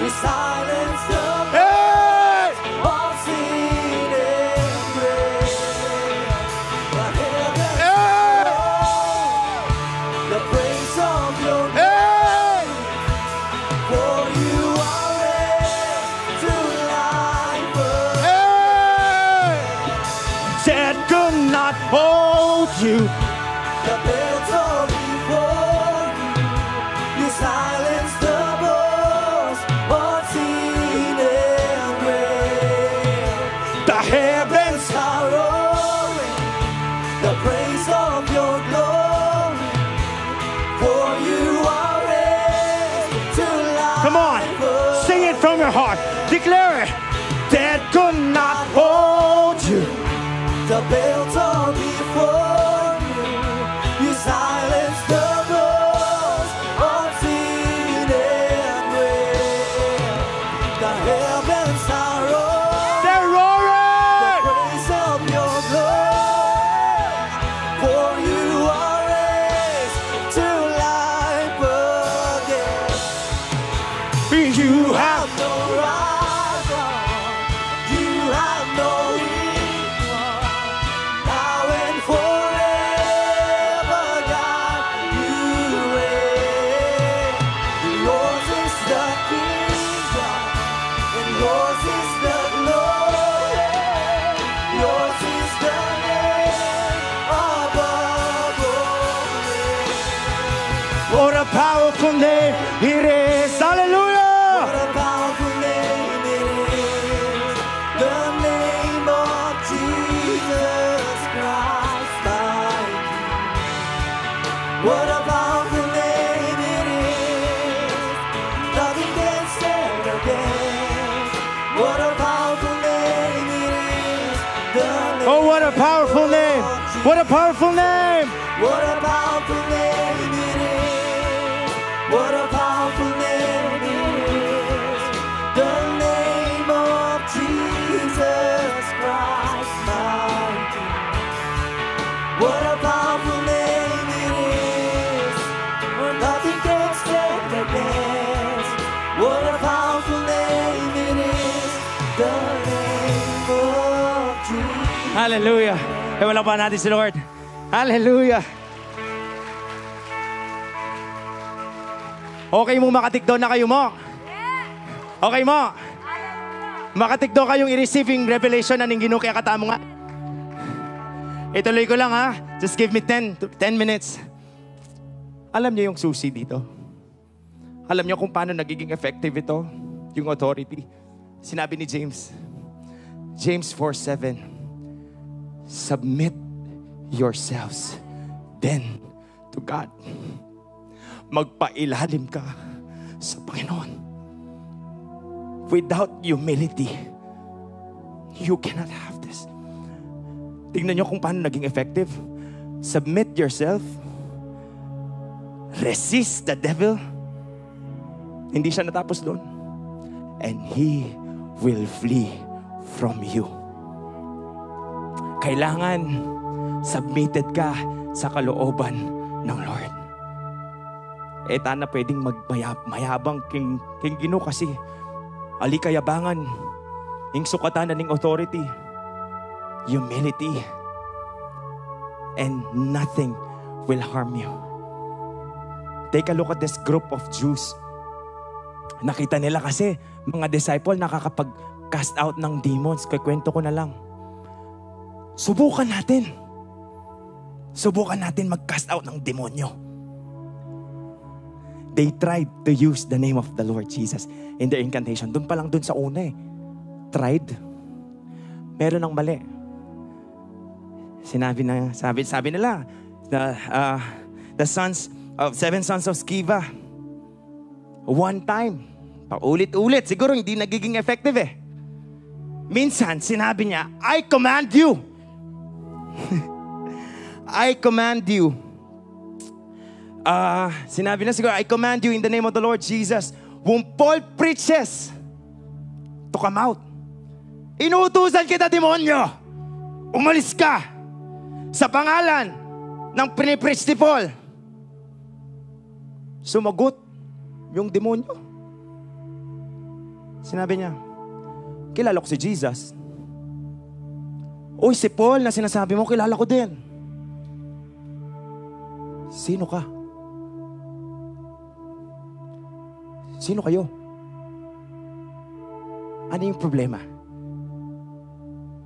We silence the voice of sin and grace. But heaven the praise of your name. For you are raised to life. Death could not hold you. The veil to before you. You silence the voice of sin and grace. The heavens are roaring the praise of your glory. For you are raised to life. Come on, sing it from your heart. Declare it. Death could not hold you. The veil tore before you. You silenced the voice of sin and grace. The heavens are roaring. They're roaring. The praise of your glory. For you are raised to life again. You have no rival. You have no equal. Now and forever, God, you reign. Yours is the kingdom, and yours is the glory. Yours is the name above all names. What a powerful name it is. Hallelujah. What a powerful name it is. The name of Jesus Christ, my King. What a powerful name it is. Nothing can stand against. What a powerful name it is. The name Oh, what a powerful name. of What a powerful name. What a powerful name it is. What a powerful name it is, the name of Jesus Christ, my King. What a powerful name it is, nothing can stand against. What a powerful name it is, the name of Jesus. Hallelujah. Wala pa natin si Lord. Hallelujah. Okay mo makatikdo na kayo mo? Okay mo? Makatikdo kayong i-receiving revelation na ning Ginoo kaya katamo nga. Ituloy ko lang ha. Just give me 10 minutes. Alam niyo yung susi dito? Alam niyo kung paano nagiging effective ito? Yung authority. Sinabi ni James. James 4:7. Submit yourselves then to God. Magpailalim ka sa Panginoon. Without humility, you cannot have this. Tingnan nyo kung paano naging effective. Submit yourself. Resist the devil. Hindi siya natapos doon. And he will flee from you. Kailangan submitted ka sa kalooban ng Lord. Na pwedeng mayabang king Ginoo kasi alikayabangan yung sukatan na ning authority, humility, and nothing will harm you. Take a look at this group of Jews. Nakita nila kasi mga disciple nakakapag-cast out ng demons. Kwento ko na lang. Subukan natin mag-cast out ng demonyo. They tried to use the name of the Lord Jesus in their incantation. Doon pa lang doon sa una eh. Tried. Meron ng mali. Sabi nila, the seven sons of Sceva, one time, paulit-ulit, siguro hindi nagiging effective eh. Minsan, sinabi niya, I command you. I command you. Sinabi na siguro, I command you in the name of the Lord Jesus. When Paul preaches to come out, inuutusan kita, demonyo. Umalis ka sa pangalan ng pinipreach ni Paul. Sumagot yung demonyo. Sinabi niya, kilala ko si Jesus. Uy, si Paul na sinasabi mo, kilala ko din. Sino ka? Sino kayo? Ano yung problema?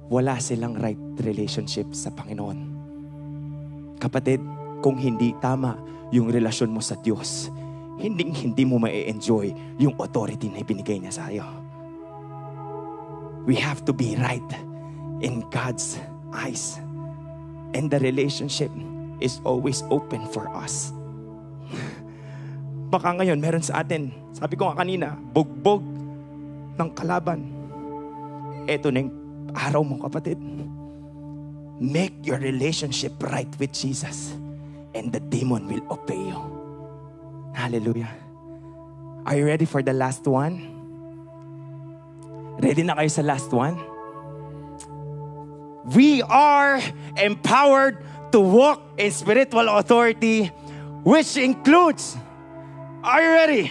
Wala silang right relationship sa Panginoon. Kapatid, kung hindi tama yung relasyon mo sa Diyos, hindi mo ma-enjoy yung authority na ibinigay niya sa iyo. We have to be right in God's eyes. And the relationship is always open for us. Baka ngayon, meron sa atin, sabi ko nga kanina, bugbog ng kalaban. Ito na yung araw mo, kapatid. Make your relationship right with Jesus and the demon will obey you. Hallelujah. Are you ready for the last one? Ready na kayo sa last one? We are empowered to walk in spiritual authority, which includes, are you ready?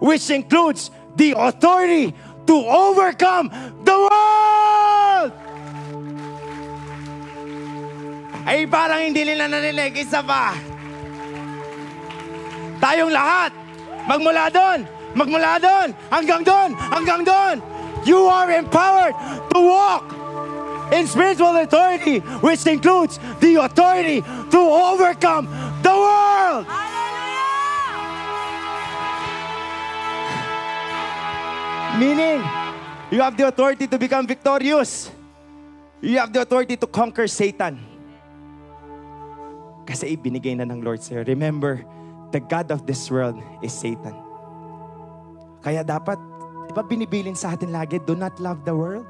Which includes the authority to overcome the world! Ay, parang hindi nila narinig. Isa pa. Tayong lahat, magmula doon, hanggang doon. You are empowered to walk in spiritual authority, which includes the authority to overcome the world. Meaning, you have the authority to become victorious. You have the authority to conquer Satan. Kasi ibinigay na ng Lord sa'yo. Remember, the God of this world is Satan. Kaya dapat, di ba binibilin sa atin lagi, do not love the world.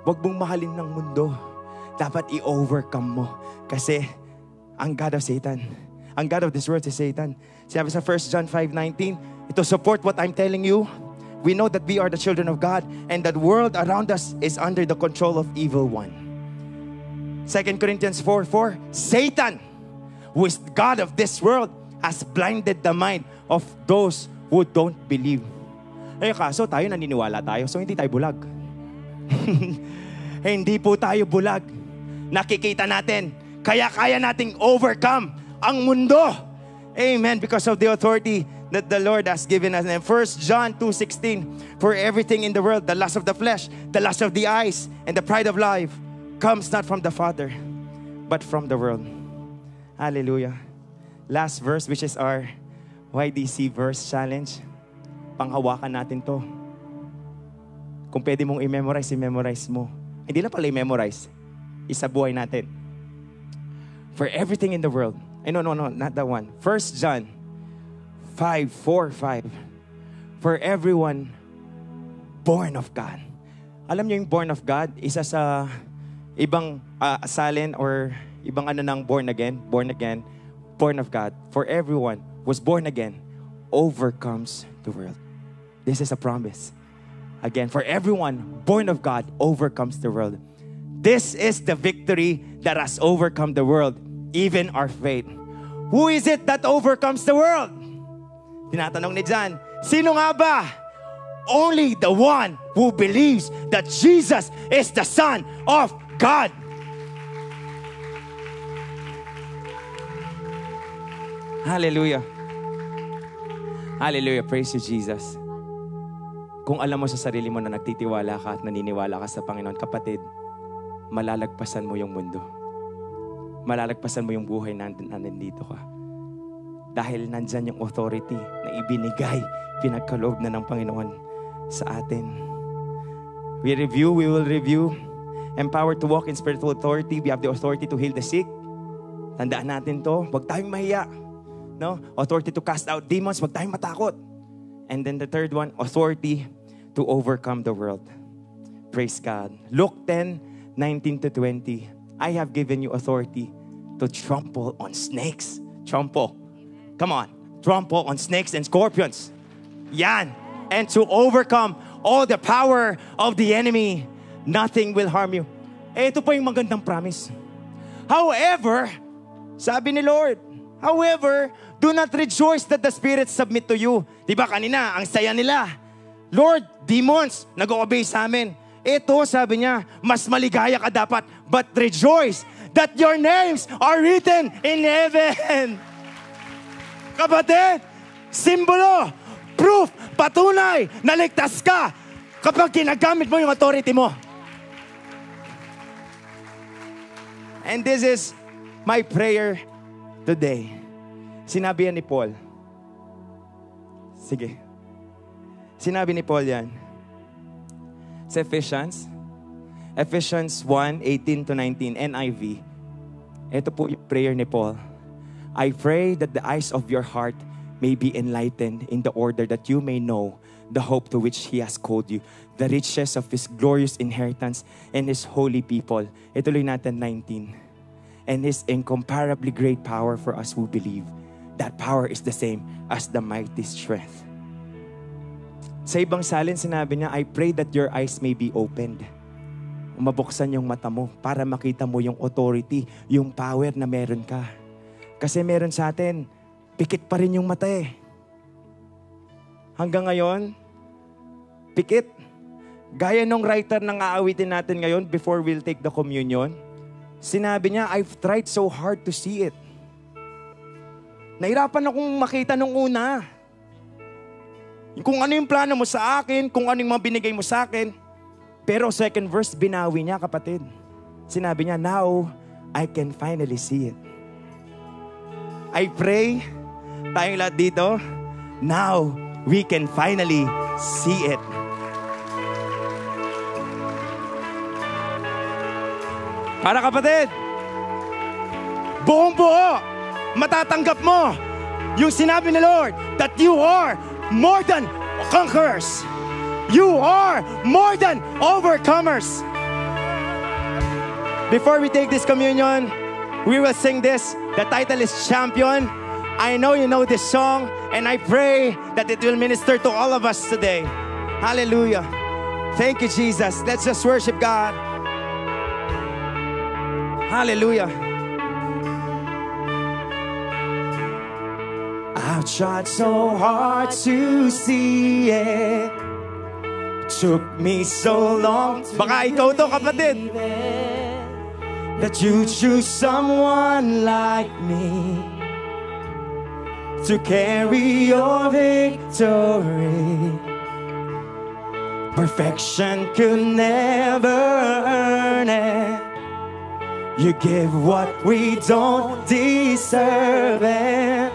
Huwag mong mahalin ng mundo. Dapat i-overcome mo. Kasi, ang God of Satan, Ang God of this world si Satan. Sabi sa 1 John 5:19, to support what I'm telling you, we know that we are the children of God and that the world around us is under the control of evil one. 2 Corinthians 4:4, Satan, who is God of this world, has blinded the mind of those who don't believe. Eh kaso tayo naniniwala tayo, so hindi tayo bulag. Hindi po tayo bulag. Nakikita natin, kaya nating overcome ang mundo. Amen. Because of the authority that the Lord has given us. And 1 John 2:16, for everything in the world, the lust of the flesh, the lust of the eyes, and the pride of life, comes not from the Father, but from the world. Hallelujah. Last verse, which is our YDC verse challenge. Panghawakan natin to. Kung pwede mong i-memorize, i-memorize mo. Hindi na pala i-memorize. Isabuhay natin. For everything in the world. No, not that one. 1 John 5:4-5. For everyone born of God. Alam niyo yung born of God, isa sa ibang asalin or ibang ng born again, born of God. For everyone was born again, overcomes the world. This is a promise. Again, for everyone born of God, overcomes the world. This is the victory that has overcome the world, even our faith. Who is it that overcomes the world? Tinatanong ni John, sino nga ba? Only the one who believes that Jesus is the Son of God. Hallelujah. Hallelujah. Praise you, Jesus. Kung alam mo sa sarili mo na nagtitiwala ka at naniniwala ka sa Panginoon, kapatid, malalagpasan mo yung mundo. Malalagpasan mo yung buhay na nandito ka. Dahil nandyan yung authority na ibinigay, pinagkaloob na ng Panginoon sa atin. We will review. Empowered to walk in spiritual authority. We have the authority to heal the sick. Tandaan natin to. Huwag tayong mahiya. No? Authority to cast out demons. Huwag tayong matakot. And then the third one, authority to overcome the world. Praise God. Luke 10:19-20. I have given you authority to trample on snakes. Trample. Come on. Trample on snakes and scorpions. Yan. And to overcome all the power of the enemy. Nothing will harm you. Ito po yung magandang promise. However, sabi ni Lord, however, do not rejoice that the spirits submit to you. Diba kanina, ang saya nila. Lord, demons, nag-obey sa amin. Ito, sabi niya, mas maligaya ka dapat. But rejoice that your names are written in heaven. Kapatid, simbolo, proof, patunay, naligtas ka kapag ginagamit mo yung authority mo. And this is my prayer today. Sinabi yan ni Paul. Sige. Sinabi ni Paul yan. Sa Ephesians 1:18-19, NIV. Ito po yung prayer ni Paul. I pray that the eyes of your heart may be enlightened in the order that you may know the hope to which He has called you, the riches of His glorious inheritance in His holy people. Ituloy natin 19. And His incomparably great power for us who believe. That power is the same as the mighty strength. Sa ibang salin, sinabi niya, I pray that your eyes may be opened. Mabuksan yung mata mo para makita mo yung authority, yung power na meron ka. Kasi meron sa atin, pikit pa rin yung mata eh. Hanggang ngayon, pikit. Gaya nung writer ng aawitin natin ngayon before we'll take the communion, sinabi niya, I've tried so hard to see it. Nahirapan akong makita nung una. Kung ano yung plano mo sa akin, kung ano yung mga binigay mo sa akin. Pero second verse, binawi niya, kapatid. Sinabi niya, now, I can finally see it. I pray, tayong lahat dito, now, we can finally see it. Para kapatid, buong buo, matatanggap mo yung sinabi ni Lord that you are more than conquerors. You are more than overcomers. Before we take this communion, we will sing this. The title is Champion. I know you know this song, and I pray that it will minister to all of us today. Hallelujah. Thank you, Jesus. Let's just worship God. Hallelujah. I've tried so hard to see it. Took me so long. Baka ikaw to, kapatid. That you choose someone like me to carry your victory. Perfection could never earn it. You give what we don't deserve it.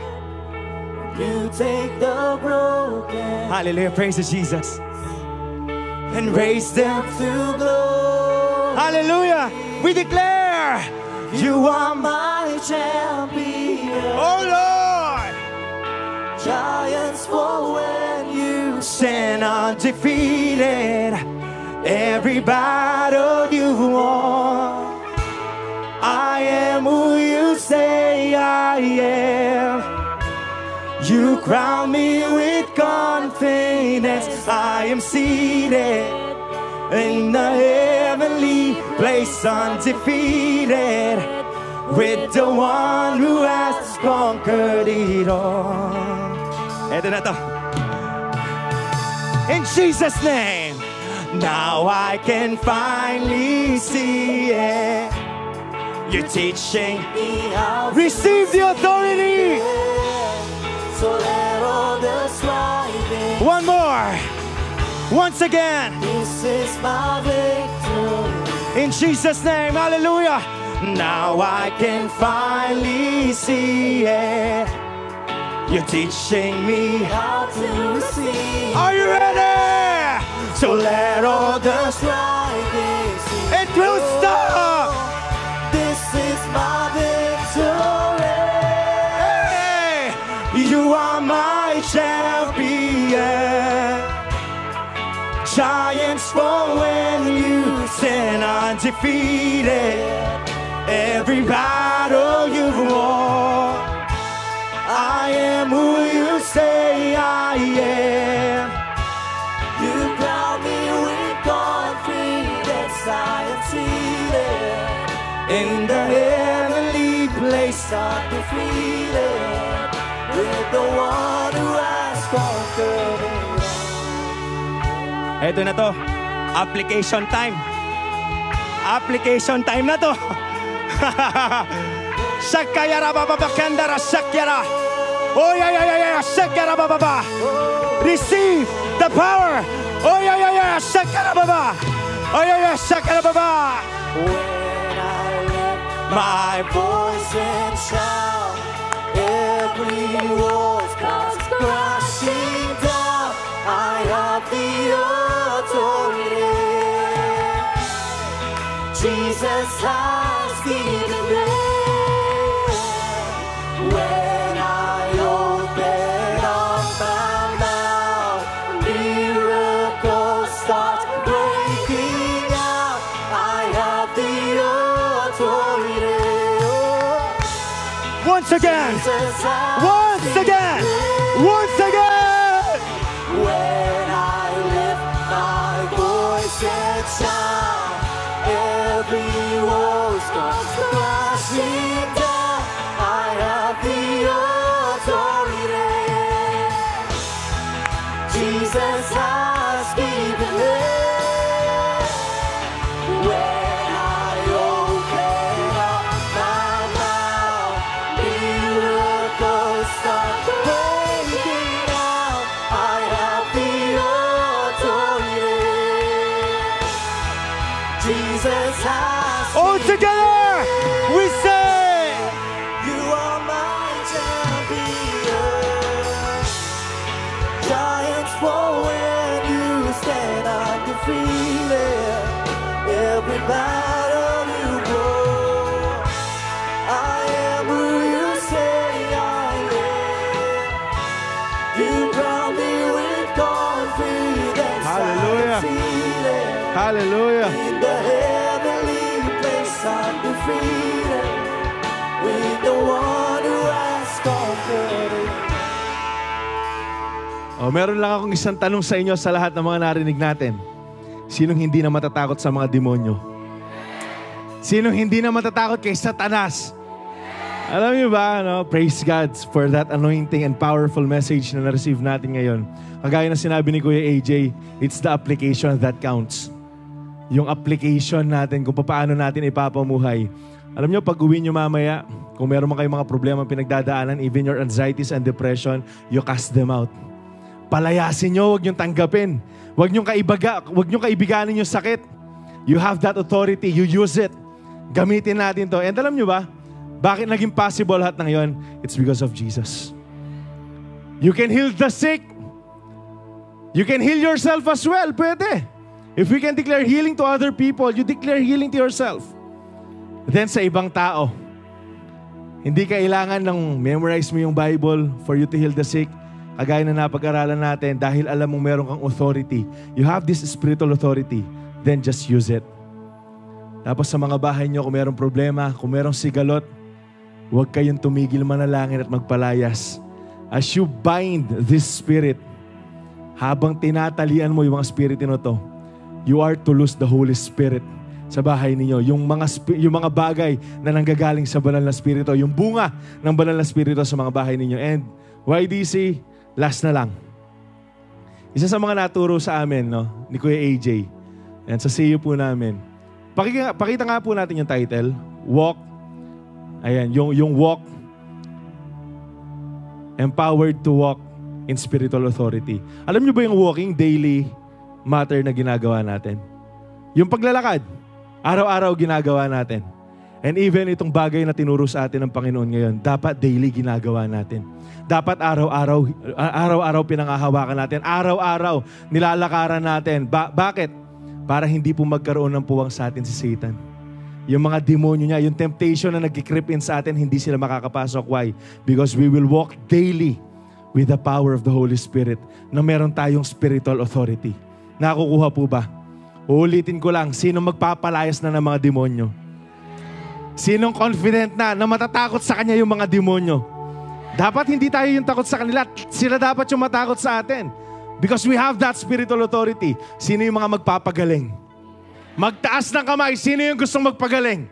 You take the broken. Hallelujah, praise Jesus. And raise them to glory. Hallelujah, we declare you are my champion. Oh Lord. Giants fall when you stand undefeated. Every battle you've won. I am who you say I am. You crown me with confidence. I am seated in the heavenly place, undefeated, with the one who has conquered it all. Eto na to. In Jesus' name, now I can finally see it. You're teaching me how to receive the authority. So let all the striving. One more. Once again. This is my victory. In Jesus' name, hallelujah. Now I can finally see it. You're teaching me how to receive. Are you ready? So let all the striving. It will stop. This is my victory. You are my champion. Giants fall when you stand undefeated. Every battle you've won. I am who you say I am. You crown me with confidence. I am seated in the heavenly place, undefeated, with the one who has conquered it. Eto na to. Application time. Application time na to. Shakayara baba bakandara shakyara. Oh yeah yeah yeah yeah. Shakyara baba. Receive the power. Oh yeah yeah yeah. Shakyara baba. Oh yeah yeah. Shakyara baba. When I lift my voice and shout, every wall comes crashing down. I have the authority. Jesus has given me. When I open up my mouth, miracles start breaking out. I have the authority. Once again, once again, once again. When I lift my voice and shout, every wall comes crashing down. I have the authority. Jesus has given me. When I open up my mouth, miracles start breaking out. I have the authority. Jesus has. All together, we say, you are my champion. Giants fall when you stand undefeated. Every battle you won. I am who you say I am. You crown me with confidence. Hallelujah. Hallelujah. In the heavenly place, undefeated, with the one who has conquered. Meron lang akong isang tanong sa inyo sa lahat ng mga narinig natin. Sinong hindi na matatakot sa mga demonyo? Sinong hindi na matatakot kay Satanas? Alam niyo ba, praise God for that anointing and powerful message na na-receive natin ngayon. Kagaya na sinabi ni Kuya AJ, it's the application that counts. Yung application natin kung paano natin ipapamuhay. Alam niyo, pag uwi niyo mamaya, kung meron man kayong mga problema pinagdadaanan, even your anxieties and depression, you cast them out. Palayasin niyo, huwag niyong tanggapin. Huwag niyong kaibiganin yung sakit. You have that authority, you use it. Gamitin natin to. And alam niyo ba, bakit naging possible lahat ng yon? It's because of Jesus. You can heal the sick. You can heal yourself as well. Pwede. If we can declare healing to other people, you declare healing to yourself. Then sa ibang tao, hindi kailangan ng memorize mo yung Bible for you to heal the sick. Kagaya na napag-aralan natin, dahil alam mong meron kang authority. You have this spiritual authority. Then just use it. Tapos sa mga bahay nyo, kung merong problema, kung merong sigalot, huwag kayong tumigil manalangin at magpalayas. As you bind this spirit, habang tinatalian mo yung mga spirito na to, you are to lose the Holy Spirit sa bahay ninyo. Yung mga bagay na nanggagaling sa banal na spirito, yung bunga ng banal na spirito sa mga bahay ninyo. And YDC, last na lang. Isa sa mga naturo sa amin, ni Kuya AJ, and sa CEO po namin, pakita nga po natin yung title, Walk. Ayan, yung walk, empowered to walk in spiritual authority. Alam niyo ba yung walking daily matter na ginagawa natin? Yung paglalakad, araw-araw ginagawa natin. And even itong bagay na tinuro sa atin ng Panginoon ngayon, dapat daily ginagawa natin. Dapat araw-araw pinangahawakan natin. Araw-araw nilalakaran natin. Bakit? Para hindi po magkaroon ng puwang sa atin si Satan. Yung mga demonyo niya, yung temptation na nag-creep in sa atin, hindi sila makakapasok. Why? Because we will walk daily with the power of the Holy Spirit na meron tayong spiritual authority. Nakukuha po ba? Uulitin ko lang, sino magpapalayas na ng mga demonyo? Sinong confident na matatakot sa kanya yung mga demonyo? Dapat hindi tayo yung takot sa kanila. Sila dapat yung matakot sa atin. Because we have that spiritual authority. Sino yung mga magpapagaling? Magtaas ng kamay. Sino yung gustong magpagaling?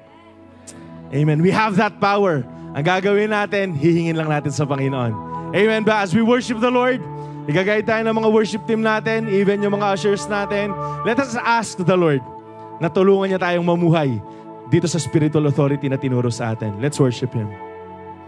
Amen. We have that power. Ang gagawin natin, hihingin lang natin sa Panginoon. Amen ba? As we worship the Lord, igagay tayo ng mga worship team natin, even yung mga ushers natin. Let us ask the Lord na tulungan niya tayong mamuhay dito sa spiritual authority na tinuro sa atin. Let's worship Him.